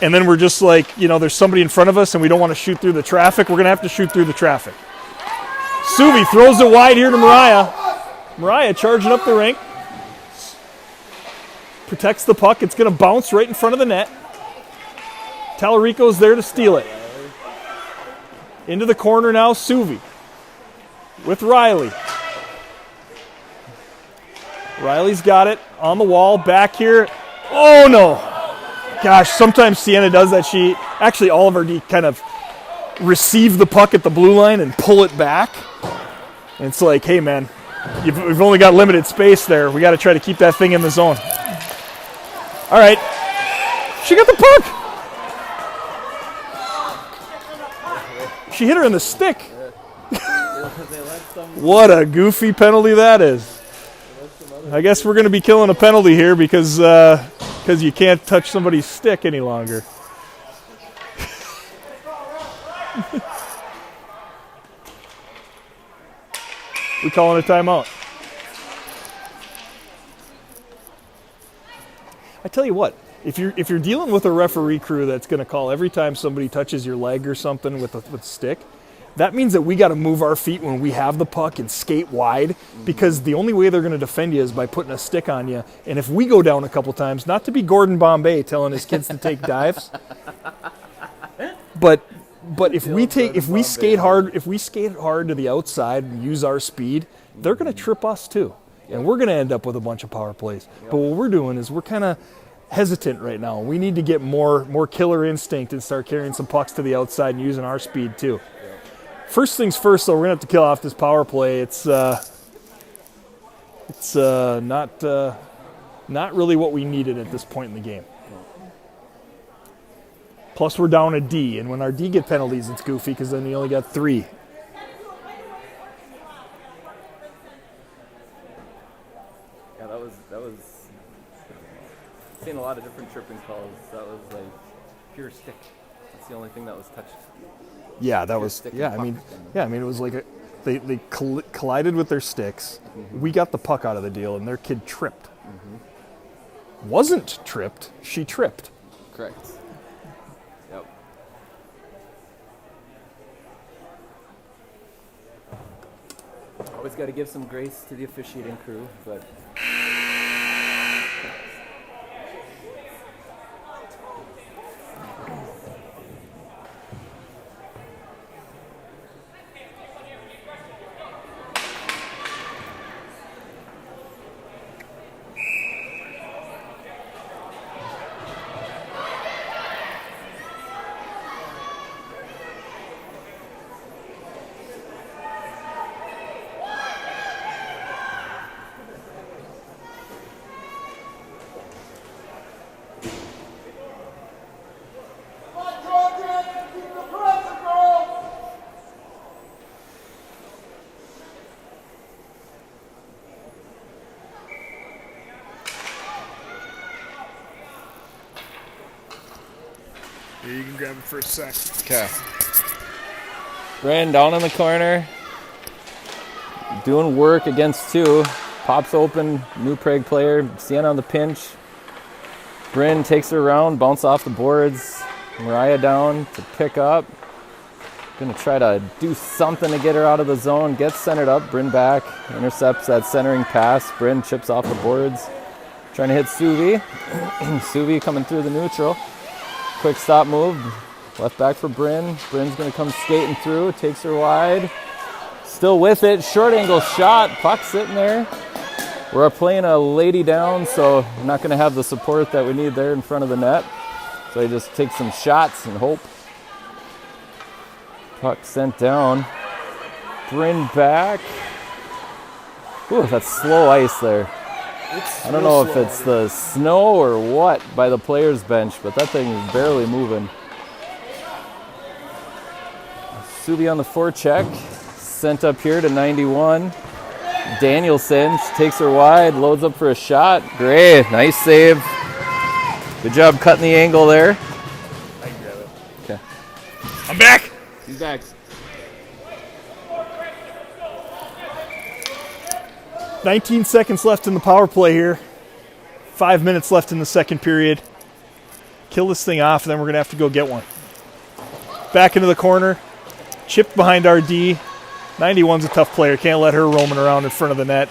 and then we're just like, there's somebody in front of us and we don't want to shoot through the traffic. We're going to have to shoot through the traffic. Suvi throws it wide here to Mariah. Mariah charging up the rink. Protects the puck. It's going to bounce right in front of the net. Tallarico's there to steal it. Into the corner now, Suvi. With Riley. Riley's got it on the wall, back here. Oh, no. Gosh, sometimes Sienna does that. Actually, Oliver D kind of receive the puck at the blue line and pull it back. And it's like, hey, man, we've only got limited space there. We got to try to keep that thing in the zone. All right. She got the puck. She hit her in the stick. What a goofy penalty that is. I guess we're going to be killing a penalty here because you can't touch somebody's stick any longer. We calling a timeout. I tell you what, if you're dealing with a referee crew that's going to call every time somebody touches your leg or something with a stick, that means that we got to move our feet when we have the puck and skate wide, because the only way they're going to defend you is by putting a stick on you. And if we go down a couple times, not to be Gordon Bombay telling his kids to take dives, but if we skate hard to the outside and use our speed, they're going to trip us too, and we're going to end up with a bunch of power plays. But what we're doing is we're kind of hesitant right now. We need to get more killer instinct and start carrying some pucks to the outside and using our speed too. First things first, though, we're going to have to kill off this power play. It's not really what we needed at this point in the game. Plus we're down a D, and when our D get penalties, it's goofy because then we only got 3. Yeah, that was. Seen a lot of different tripping calls. That was like pure stick. That's the only thing that was touched. Yeah, that was. stick Yeah, and I mean, puck. yeah, I mean, it was like they collided with their sticks. We got the puck out of the deal, and their kid tripped. Wasn't tripped. She tripped. Correct. Yep. Always got to give some grace to the officiating crew, but. Yeah, you can grab it for a sec. Okay. Bryn down in the corner. Doing work against 2. Pops open, New Prague player. Sienna on the pinch. Bryn takes her around, bounce off the boards. Mariah down to pick up. Gonna try to do something to get her out of the zone. Gets centered up. Bryn back. Intercepts that centering pass. Bryn chips off the boards. Trying to hit Suvi. Suvi coming through the neutral. Quick stop move. Left back for Bryn. Bryn's going to come skating through. Takes her wide. Still with it. Short angle shot. Puck sitting there. We're playing a lady down, so we're not going to have the support that we need there in front of the net. So he just takes some shots and hope. Puck sent down. Bryn back. Ooh, that's slow ice there. I don't know if it's the snow or what by the players' bench, but that thing is barely moving. Subi on the forecheck, sent up here to 91. Danielson, she takes her wide, loads up for a shot. Great, nice save. Good job cutting the angle there. I can grab it. Okay. I'm back. He's back. 19 seconds left in the power play here. 5 minutes left in the second period. Kill this thing off, and then we're going to have to go get one. Back into the corner. Chipped behind our D. 91's a tough player. Can't let her roaming around in front of the net.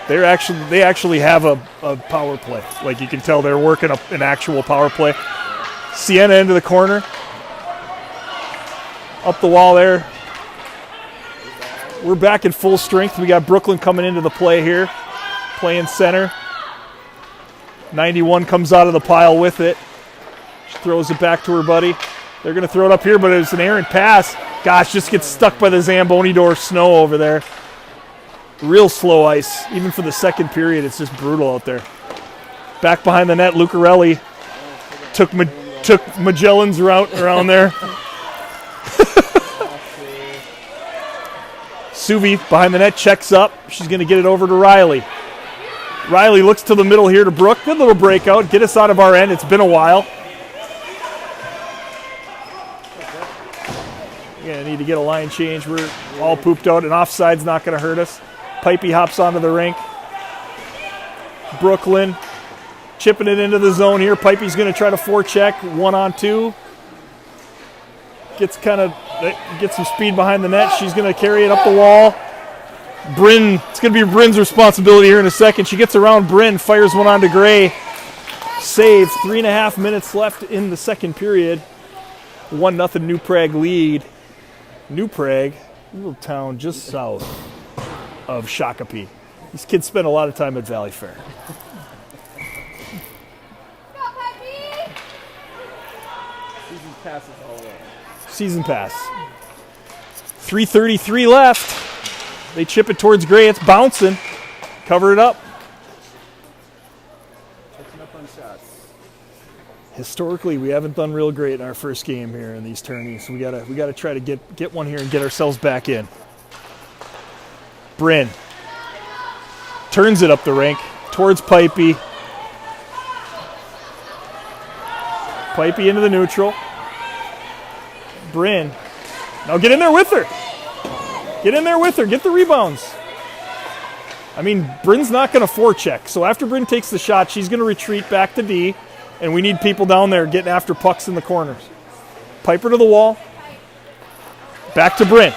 They actually have a power play. Like, you can tell they're working up an actual power play. Sienna into the corner. Up the wall there. We're back in full strength. We got Brooklyn coming into the play here. Playing center. 91 comes out of the pile with it. She throws it back to her buddy. They're going to throw it up here, but it's an errant pass. Gosh, just gets stuck by the Zamboni door snow over there. Real slow ice. Even for the second period, it's just brutal out there. Back behind the net, Lucarelli took Magellan's route around there. Suvi behind the net, checks up. She's going to get it over to Riley. Riley looks to the middle here to Brooke. Good little breakout. Get us out of our end. It's been a while. Yeah, need to get a line change. We're all pooped out, and offside's not going to hurt us. Pipey hops onto the rink. Brooklyn chipping it into the zone here. Pipey's going to try to forecheck 1-on-2. Gets some speed behind the net. She's going to carry it up the wall. Bryn, it's going to be Bryn's responsibility here in a second. She gets around Bryn, fires one onto Gray. Save. 3.5 minutes left in the second period. 1-0 New Prague lead. New Prague, a little town just south of Shakopee. These kids spend a lot of time at Valley Fair. Season passes all around. Season pass. 3:33 left. They chip it towards Gray. It's bouncing. Cover it up. Catching up on shots. Historically, we haven't done real great in our first game here in these tourneys. We gotta try to get one here and get ourselves back in. Bryn turns it up the rink towards Pipey. Pipey into the neutral. Bryn, now get in there with her. Get in there with her. Get the rebounds. I mean, Bryn's not going to forecheck. So after Bryn takes the shot, she's going to retreat back to D, and we need people down there getting after pucks in the corners. Piper to the wall. Back to Bryn.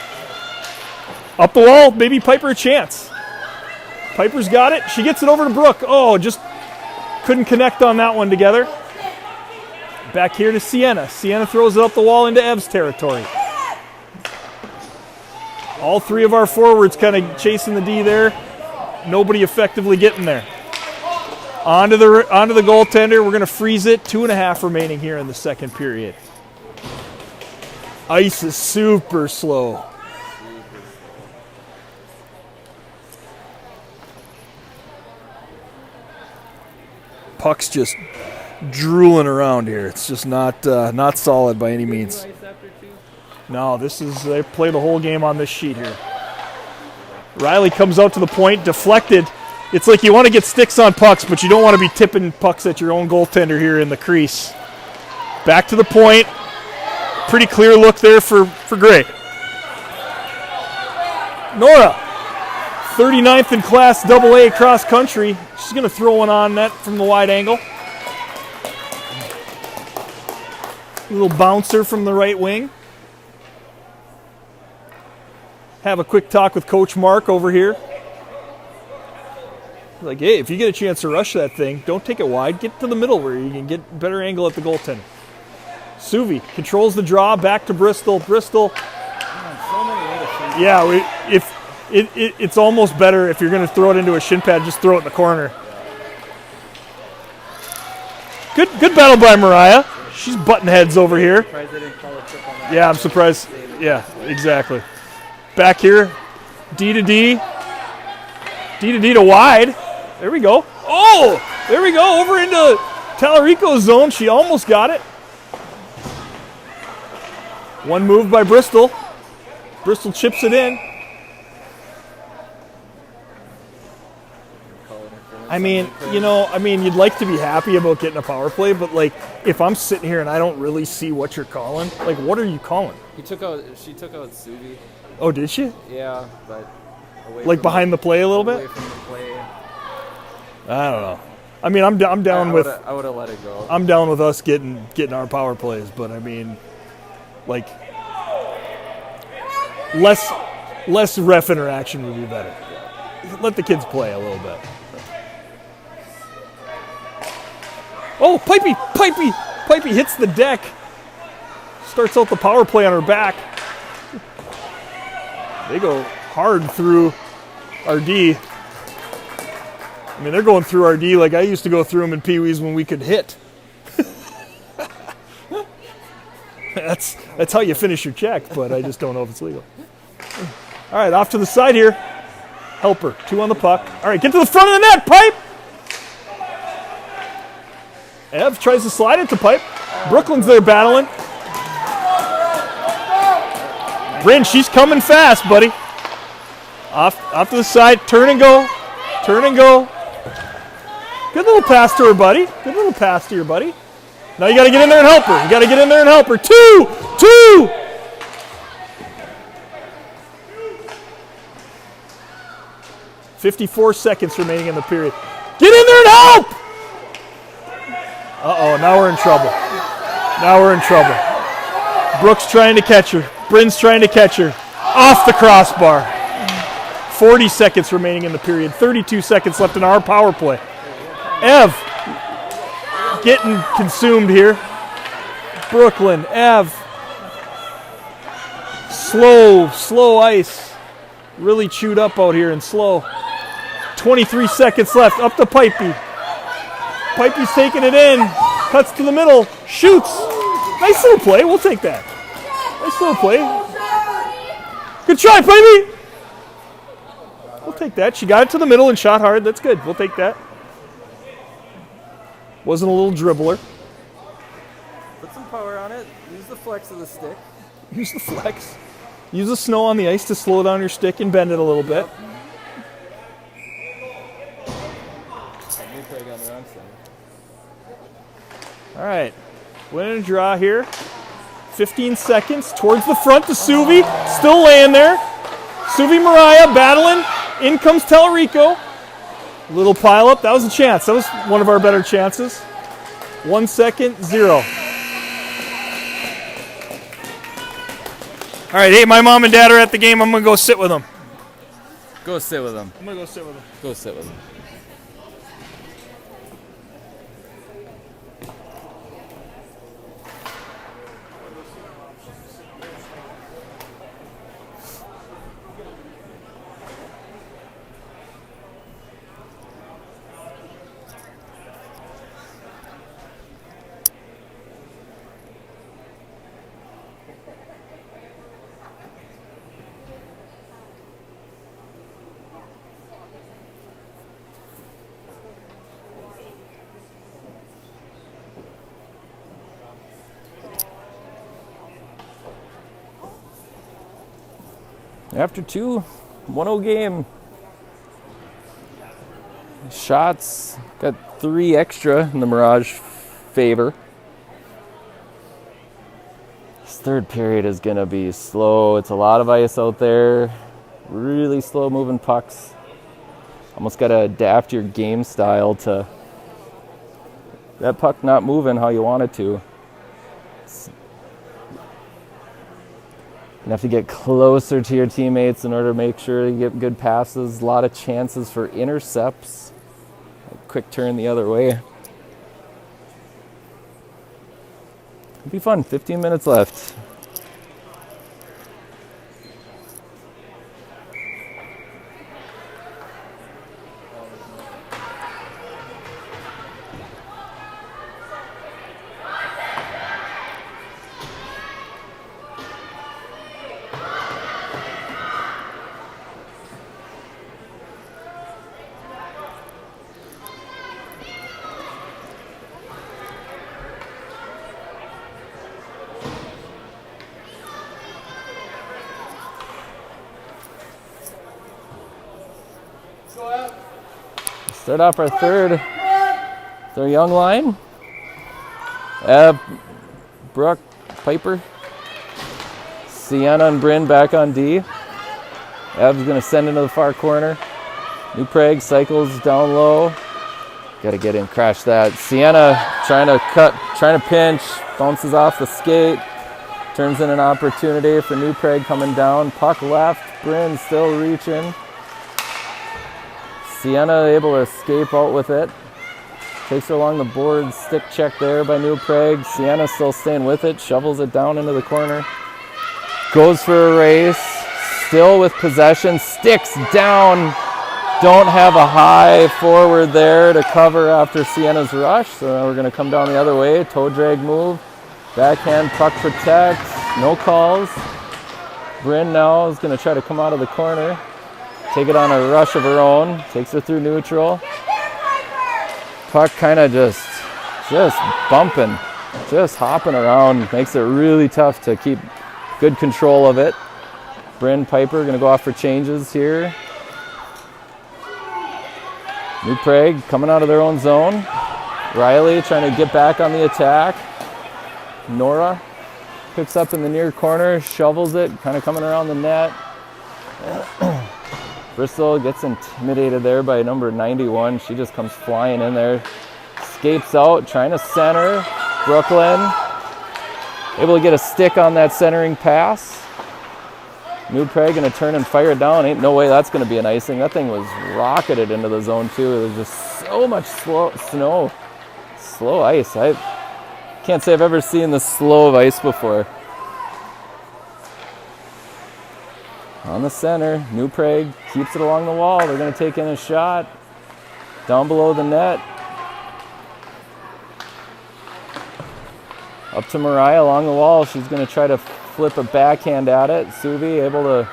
Up the wall, maybe Piper a chance. Piper's got it. She gets it over to Brooke. Oh, just couldn't connect on that one together. Back here to Sienna. Sienna throws it up the wall into Ev's territory. All three of our forwards kind of chasing the D there. Nobody effectively getting there. Onto the goaltender. We're going to freeze it. 2.5 remaining here in the second period. Ice is super slow. Puck's just drooling around here. It's just not solid by any means. No, they play the whole game on this sheet here. Riley comes out to the point, deflected. It's like you want to get sticks on pucks, but you don't want to be tipping pucks at your own goaltender here in the crease. Back to the point. Pretty clear look there for Gray. Nora, 39th in Class AA cross country. She's going to throw one on net from the wide angle. A little bouncer from the right wing. Have a quick talk with Coach Mark over here. Like, hey, if you get a chance to rush that thing, don't take it wide. Get to the middle where you can get better angle at the goaltender. Suvi controls the draw, back to Bristol. Bristol. Yeah, it's almost better if you're going to throw it into a shin pad, just throw it in the corner. Good battle by Mariah. She's butting heads over here. Yeah, I'm surprised. Yeah, exactly. Back here, D to D. D to D to wide. There we go. Oh, there we go. Over into Talarico's zone. She almost got it. One move by Bristol. Bristol chips it in. I mean, you'd like to be happy about getting a power play, but like, if I'm sitting here and I don't really see what you're calling, like, what are you calling? She took out Suvi. Oh, did she? Yeah, but like behind the play a little bit. Away from the play. I don't know. I mean, I'm down with. I would have let it go. I'm down with us getting our power plays, but I mean, like, less ref interaction would be better. Let the kids play a little bit. Oh, Pipey hits the deck. Starts out the power play on her back. They go hard through RD. I mean, they're going through RD like I used to go through them in Pee Wees when we could hit. That's how you finish your check, but I just don't know if it's legal. All right, off to the side here. Helper, 2 on the puck. All right, get to the front of the net, Pipe. Ev tries to slide it to Pipe. Brooklyn's there battling. Bryn, she's coming fast, buddy. Off to the side, turn and go. Turn and go. Good little pass to her, buddy. Good little pass to your buddy. Now you got to get in there and help her. You got to get in there and help her. 2! 54 seconds remaining in the period. Get in there and help! Uh-oh, now we're in trouble. Brooks trying to catch her. Bryn's trying to catch her. Off the crossbar. 40 seconds remaining in the period. 32 seconds left in our power play. Ev getting consumed here. Brooklyn, Ev. Slow ice. Really chewed up out here and slow. 23 seconds left. Up to Pipey. Pipey's taking it in. Cuts to the middle. Shoots. Nice little play. We'll take that. Nice little play. Good try, Pipey. We'll take that. She got it to the middle and shot hard. That's good. We'll take that. Wasn't a little dribbler. on it. Use the flex of the stick. Use the flex. Use the snow on the ice to slow down your stick and bend it a little bit. New Prague on the wrong side. All right. Win and draw here. 15 seconds towards the front to Suvi. Still laying there. Suvi Mariah battling. In comes Telerico. Little pile up. That was a chance. That was one of our better chances. 1 second, 0. All right, hey, my mom and dad are at the game. I'm going to go sit with them. Go sit with them. I'm going to go sit with them. Go sit with them. After 2, 1-0 game. Shots, got 3 extra in the Mirage favor. This third period is going to be slow. It's a lot of ice out there. Really slow moving pucks. Almost got to adapt your game style to that puck not moving how you want it to. You have to get closer to your teammates in order to make sure you get good passes. A lot of chances for intercepts. Quick turn the other way. It'll be fun. 15 minutes left. Start off our third. Their young line. Brooke, Piper, Sienna and Bryn back on D. Ev's going to send into the far corner. New Prague cycles down low. Got to get in, crash that. Sienna trying to cut, trying to pinch, bounces off the skate. Turns in an opportunity for New Prague coming down. Puck left, Bryn still reaching. Sienna able to escape out with it. Takes her along the board. Stick check there by New Prague. Sienna still staying with it. Shovels it down into the corner. Goes for a race. Still with possession. Sticks down. Don't have a high forward there to cover after Sienna's rush. So now we're going to come down the other way. Toe drag move. Backhand puck protect. No calls. Bryn now is going to try to come out of the corner. Take it on a rush of her own. Takes her through neutral. Puck kind of just bumping, just hopping around. Makes it really tough to keep good control of it. Bryn Piper going to go off for changes here. New Prague coming out of their own zone. Riley trying to get back on the attack. Nora picks up in the near corner, shovels it, kind of coming around the net. Bristol gets intimidated there by number 91. She just comes flying in there. Escapes out, trying to center. Brooklyn able to get a stick on that centering pass. New Prague going to turn and fire it down. Ain't no way that's going to be an icing. That thing was rocketed into the zone too. It was just so much slow ice. I can't say I've ever seen this slow of ice before. On the center, New Prague keeps it along the wall. They're going to take in a shot down below the net. Up to Mariah along the wall. She's going to try to flip a backhand at it. Suvi able to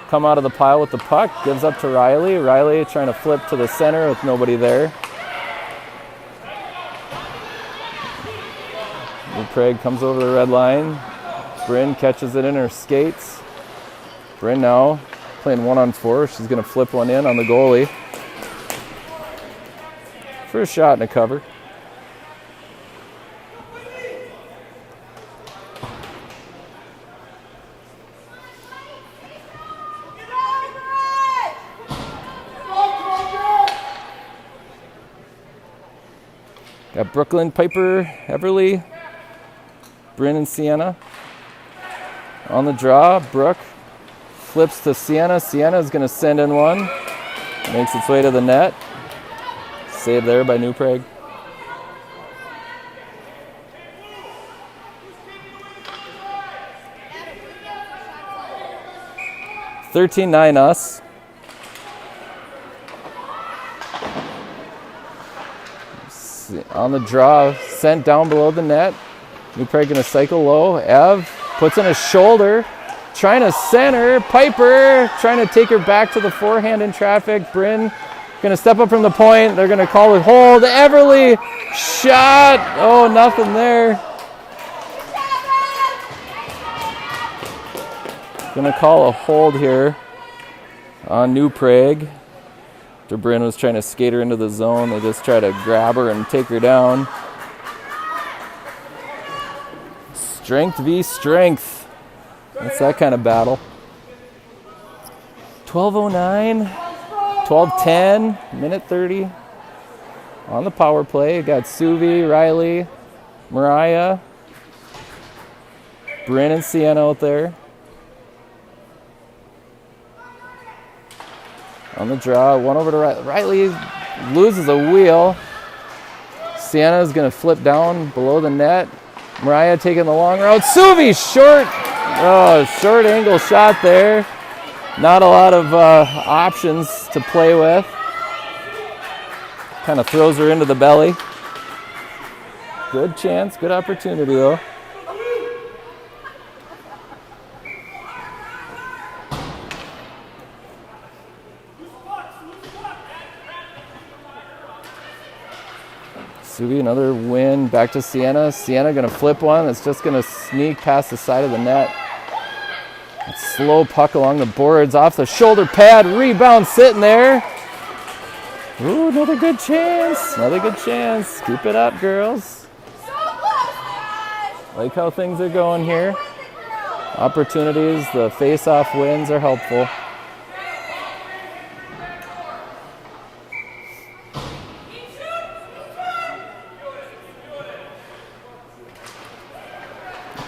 come out of the pile with the puck. Gives up to Riley. Riley trying to flip to the center with nobody there. New Prague comes over the red line. Bryn catches it in her skates. Bryn now playing 1-on-4. She's going to flip one in on the goalie. First shot and a cover. Got Brooklyn, Piper, Everly, Bryn, and Sienna. On the draw, Brooke flips to Sienna. Sienna's going to send in one. Makes its way to the net. Save there by New Prague. $13-9 us. On the draw, sent down below the net. New Prague going to cycle low. Ev puts in a shoulder, trying to center. Piper trying to take her back to the forehand in traffic. Bryn going to step up from the point. They're going to call it hold. Everly shot. Oh, nothing there. Going to call a hold here on New Prague. After Bryn was trying to skate her into the zone, they just try to grab her and take her down. Strength v. strength. That's that kind of battle. 12:09, 12:10, minute 30. On the power play, you got Suvi, Riley, Mariah, Bryn, and Sienna out there. On the draw, one over to Riley, loses a wheel. Sienna is going to flip down below the net. Mariah taking the long route. Suvi, short angle shot there. Not a lot of options to play with. Kind of throws her into the belly. Good chance, good opportunity though. Suvi, another win. Back to Sienna. Sienna going to flip one. It's just going to sneak past the side of the net. That slow puck along the boards. Off the shoulder pad. Rebound sitting there. Ooh, another good chance. Another good chance. Keep it up, girls. Like how things are going here. Opportunities. The face-off wins are helpful.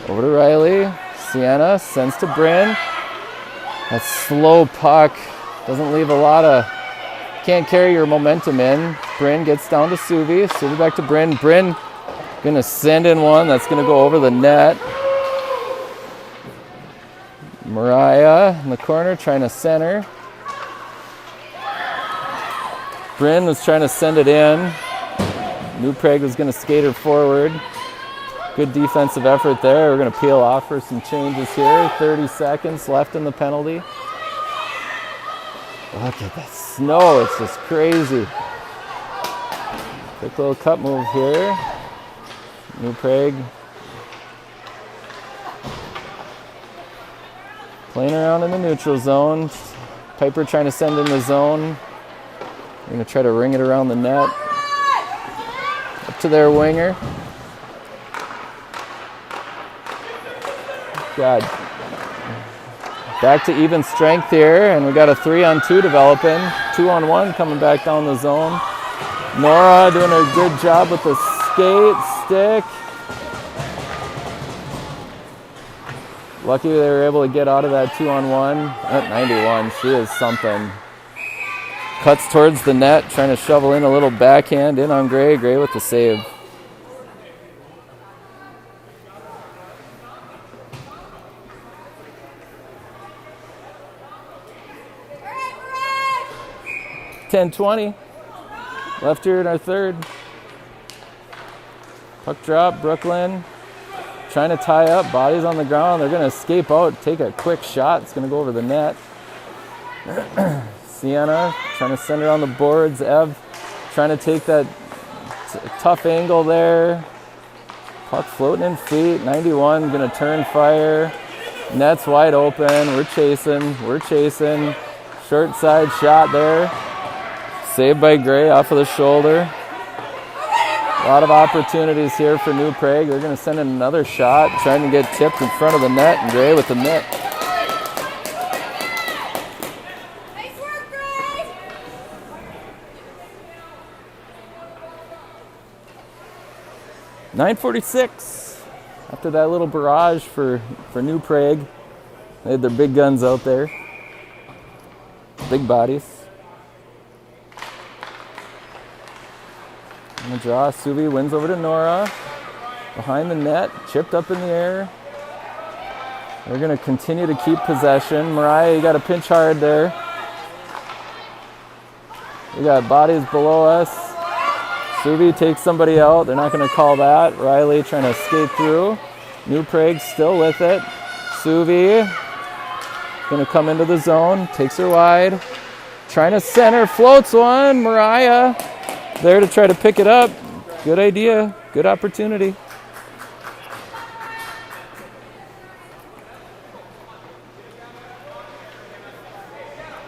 Over to Riley. Sienna sends to Bryn. That slow puck doesn't leave a lot of... Can't carry your momentum in. Bryn gets down to Suvi. Suvi back to Bryn. Bryn going to send in one. That's going to go over the net. Mariah in the corner trying to center. Bryn was trying to send it in. New Prague was going to skate her forward. Good defensive effort there. We're going to peel off for some changes here. 30 seconds left in the penalty. Look at that snow. It's just crazy. Quick little cut move here. New Prague playing around in the neutral zone. Piper trying to send in the zone. We're going to try to ring it around the net. Up to their winger. God. Back to even strength here, and we got a 3-on-2 developing. 2-on-1 coming back down the zone. Nora doing a good job with the stick. Lucky they were able to get out of that 2-on-1. At 91, she is something. Cuts towards the net, trying to shovel in a little backhand in on Gray. Gray with the save. $10-20 left here in our third. Puck drop, Brooklyn trying to tie up, bodies on the ground. They're going to escape out, take a quick shot. It's going to go over the net. Sienna trying to send her on the boards. Ev trying to take that tough angle there. Puck floating in feet. 91 gonna turn fire. Net's wide open. We're chasing. Short side shot there. Saved by Gray off of the shoulder. A lot of opportunities here for New Prague. They're gonna send in another shot, trying to get tipped in front of the net, and Gray with the mitt. Nice work, Gray! 9:46. After that little barrage for New Prague, they had their big guns out there. Big bodies. On the draw, Suvi wins over to Nora. Behind the net, chipped up in the air. They're going to continue to keep possession. Mariah, you got to pinch hard there. We got bodies below us. Suvi takes somebody out. They're not going to call that. Riley trying to skate through. New Prague still with it. Suvi going to come into the zone. Takes her wide. Trying to center. Floats one. Mariah there to try to pick it up. Good idea. Good opportunity.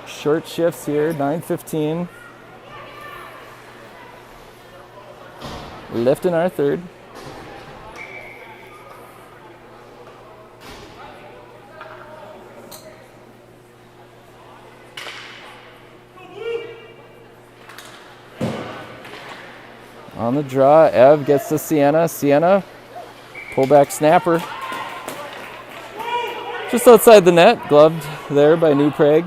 Short shifts here. 9:15. Lifting our third. On the draw, Ev gets to Sienna. Sienna, pullback snapper. Just outside the net, gloved there by New Prague.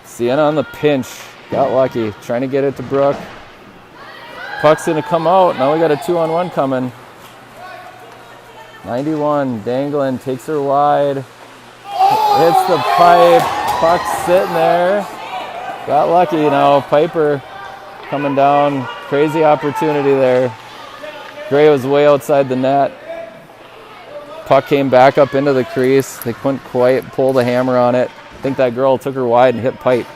Sienna on the pinch. Got lucky. Trying to get it to Brooke. Puck's going to come out. Now we got a 2-on-1 coming. 91 dangling. Takes her wide. Hits the pipe. Puck's sitting there. Got lucky now. Piper coming down. Crazy opportunity there. Gray was way outside the net. Puck came back up into the crease. They couldn't quite pull the hammer on it. I think that girl took her wide and hit pipe.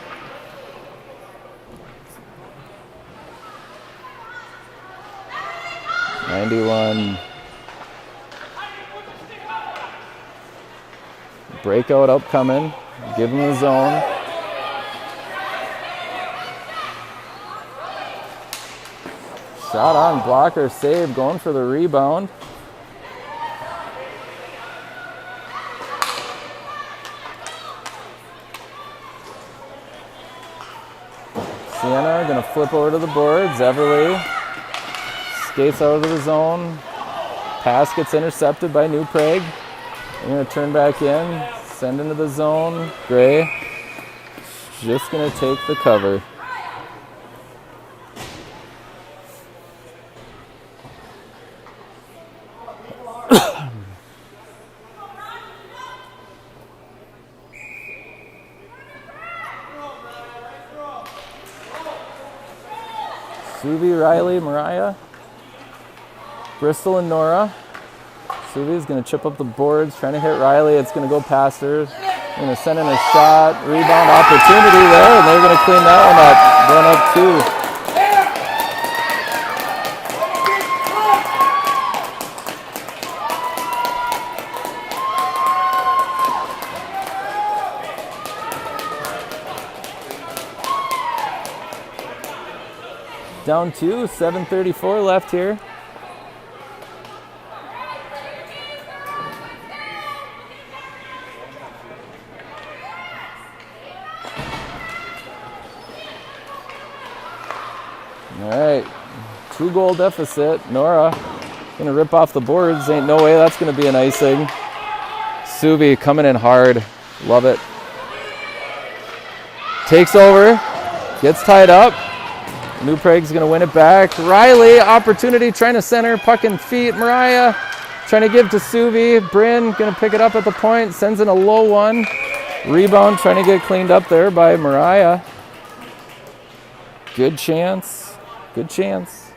Breakout upcoming. Give him the zone. Shot on blocker, save, going for the rebound. Sienna gonna flip over to the boards. Everly skates out of the zone. Pass gets intercepted by New Prague. They're gonna turn back in, send into the zone. Gray just gonna take the cover. Suvi, Riley, Mariah, Bristol, and Nora. Suvi's going to chip up the boards, trying to hit Riley. It's going to go past her. Going to send in a shot. Rebound opportunity there, and they're going to clean that one up. Going up two. Down two, 7:34 left here. All right, 2-goal deficit. Nora gonna rip off the boards. Ain't no way that's gonna be an icing. Suvi coming in hard. Love it. Takes over, gets tied up. New Prague's going to win it back. Riley, opportunity, trying to center, puck and feet. Mariah trying to give to Suvi. Bryn going to pick it up at the point, sends in a low one. Rebound, trying to get cleaned up there by Mariah. Good chance. Good chance.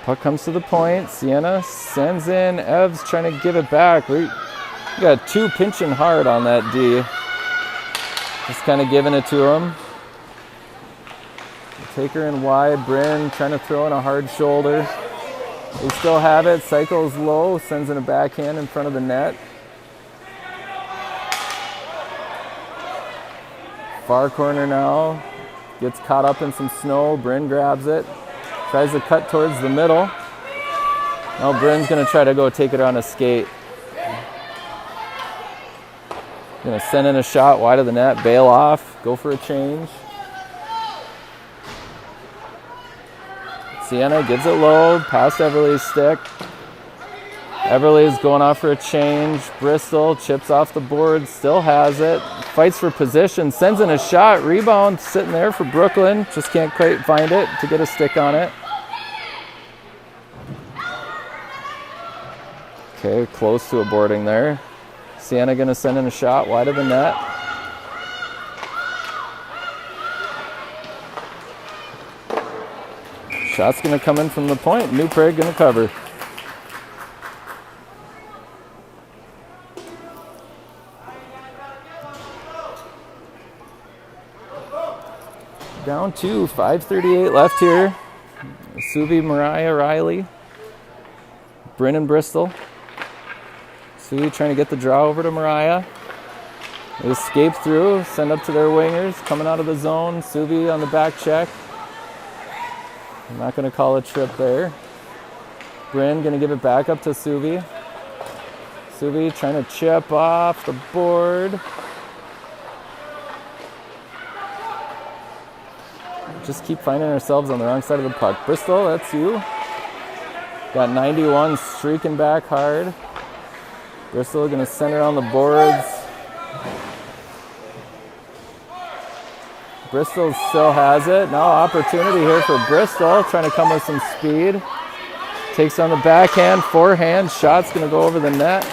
Puck comes to the point. Sienna sends in. Evs trying to give it back. We got two pinching hard on that D. Just kind of giving it to him. Take her in wide. Bryn trying to throw in a hard shoulder. They still have it. Cycles low. Sends in a backhand in front of the net. Far corner now. Gets caught up in some snow. Bryn grabs it. Tries to cut towards the middle. Now Bryn's going to try to go take it on a skate. Going to send in a shot wide of the net. Bail off. Go for a change. Sienna gives it low. Past Everly's stick. Everly's going off for a change. Bristol chips off the board. Still has it. Fights for position. Sends in a shot. Rebound sitting there for Brooklyn. Just can't quite find it to get a stick on it. Okay, close to a boarding there. Sienna going to send in a shot wide of the net. Shot's going to come in from the point. New Prague going to cover. Down to 5:38 left here. Suvi, Mariah, Riley, Bryn and Bristol. Suvi trying to get the draw over to Mariah. They escape through, send up to their wingers, coming out of the zone. Suvi on the back check. I'm not going to call a trip there. Bryn going to give it back up to Suvi. Suvi trying to chip off the board. Just keep finding ourselves on the wrong side of the puck. Bristol, that's you. Got 91 streaking back hard. Bristol going to center on the boards. Bristol still has it. Now opportunity here for Bristol, trying to come with some speed. Takes on the backhand, forehand. Shot's going to go over the net.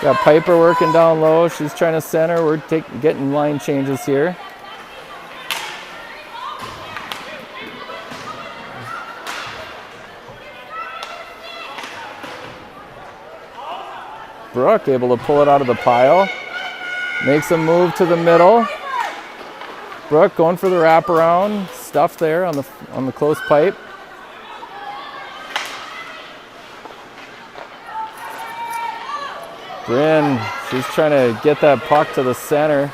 Got Piper working down low. She's trying to center. We're getting line changes here. Brooke able to pull it out of the pile. Makes a move to the middle. Brooke going for the wraparound. Stuff there on the close pipe. Bryn, she's trying to get that puck to the center.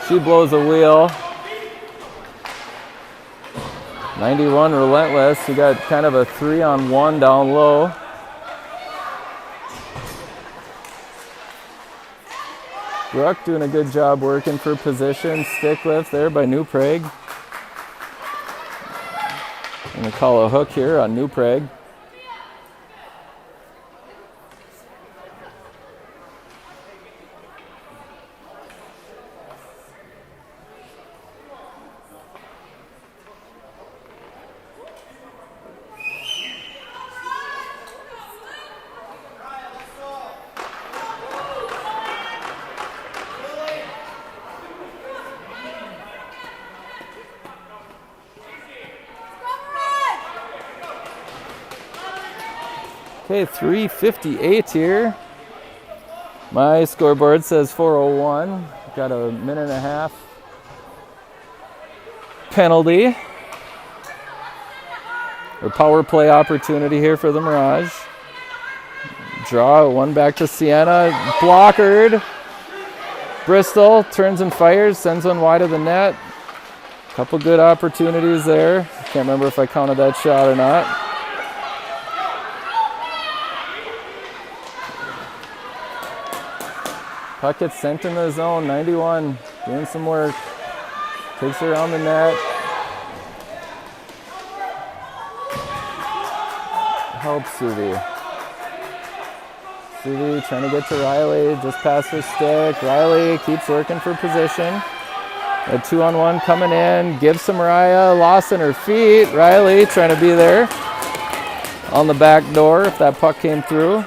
She blows a wheel. 91 relentless. You got kind of a 3-on-1 down low. Brooke doing a good job working for position. Stick lift there by New Prague. I'm going to call a hook here on New Prague. Okay, 3:58 here. My scoreboard says 4:01. Got a minute and a half penalty. Or power play opportunity here for the Mirage. Draw one back to Sienna. Blockered. Bristol turns and fires, sends one wide of the net. Couple good opportunities there. Can't remember if I counted that shot or not. Puck gets sent in the zone. 91 doing some work. Takes her around the net. Helps Suvi. Suvi trying to get to Riley. Just past her stick. Riley keeps working for position. A 2-on-1 coming in. Gives to Mariah. Lost in her feet. Riley trying to be there on the back door if that puck came through.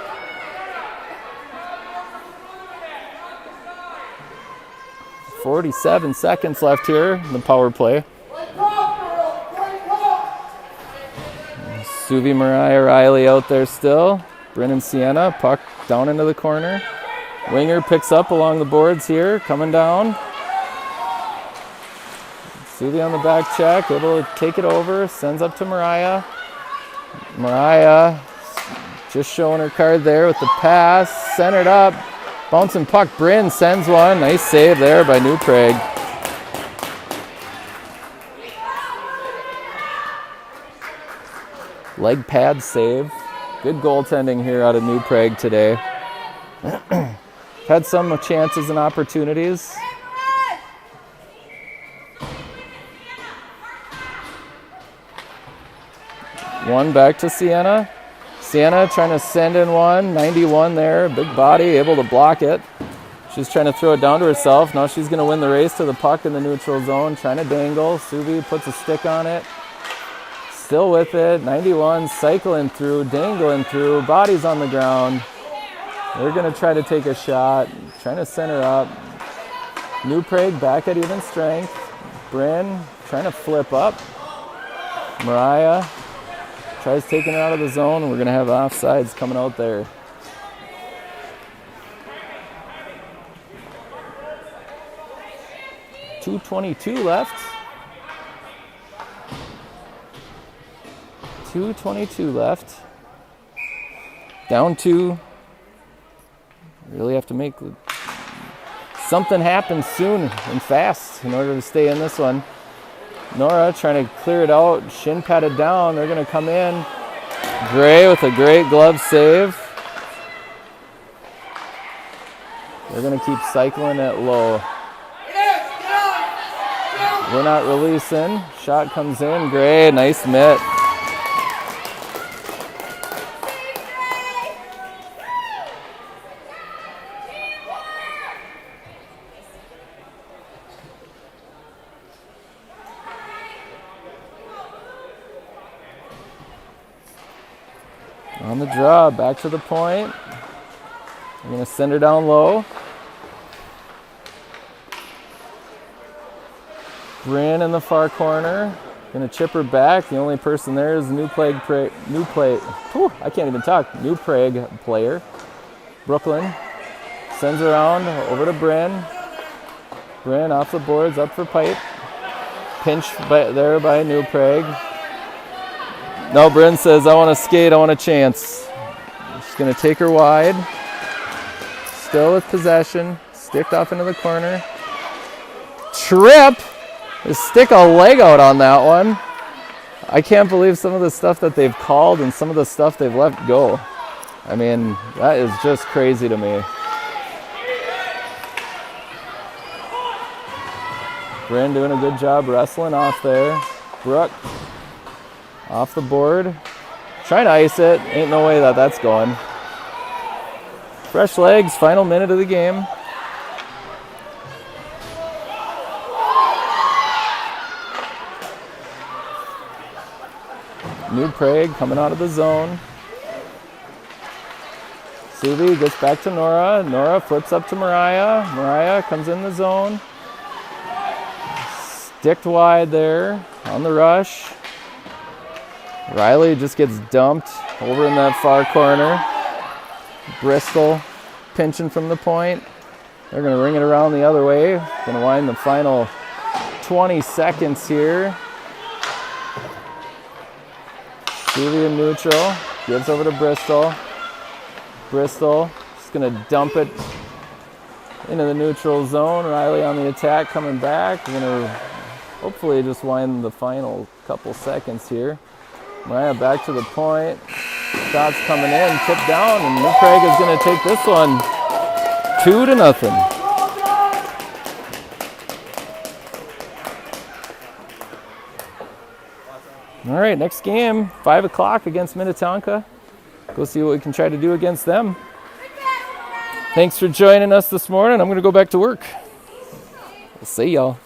47 seconds left here in the power play. Suvi, Mariah, Riley out there still. Bryn and Sienna, puck down into the corner. Winger picks up along the boards here, coming down. Suvi on the back check, able to take it over, sends up to Mariah. Mariah just showing her card there with the pass, centered up, bouncing puck. Bryn sends one, nice save there by New Prague. Leg pad save. Good goaltending here out of New Prague today. Had some chances and opportunities. One back to Sienna. Sienna trying to send in one. 91 there. Big body, able to block it. She's trying to throw it down to herself. Now she's going to win the race to the puck in the neutral zone. Trying to dangle. Suvi puts a stick on it. Still with it. 91 cycling through, dangling through. Body's on the ground. They're going to try to take a shot. Trying to center up. New Prague back at even strength. Bryn trying to flip up. Mariah tries taking it out of the zone. We're going to have offsides coming out there. .222 left. 2:22 left. Down 2. Really have to make something happen soon and fast in order to stay in this one. Nora trying to clear it out. Shin patted down. They're going to come in. Gray with a great glove save. They're going to keep cycling it low. We're not releasing. Shot comes in. Gray, nice mitt. On the draw, back to the point. I'm going to send her down low. Bryn in the far corner. Going to chip her back. The only person there is New Prague player. Brooklyn sends around over to Bryn. Bryn off the boards, up for pipe. Pinch there by New Prague. No, Bryn says, I want to skate, I want a chance. She's going to take her wide. Still with possession. Sticked off into the corner. Trip! They stick a leg out on that one. I can't believe some of the stuff that they've called and some of the stuff they've let go. I mean, that is just crazy to me. Bryn doing a good job wrestling off there. Brooke off the board. Trying to ice it. Ain't no way that that's going. Fresh legs, final minute of the game. New Prague coming out of the zone. Suvi gets back to Nora. Nora flips up to Mariah. Mariah comes in the zone. Sticked wide there on the rush. Riley just gets dumped over in that far corner. Bristol pinching from the point. They're going to ring it around the other way. Going to wind the final 20 seconds here. Julia neutral. Gives over to Bristol. Bristol just going to dump it into the neutral zone. Riley on the attack coming back. We're going to hopefully just wind the final couple seconds here. Mariah back to the point. Shots coming in, tipped down, and New Prague is going to take this one 2-0. All right, next game, 5 o'clock against Minnetonka. Go see what we can try to do against them. Thanks for joining us this morning. I'm going to go back to work. We'll see y'all.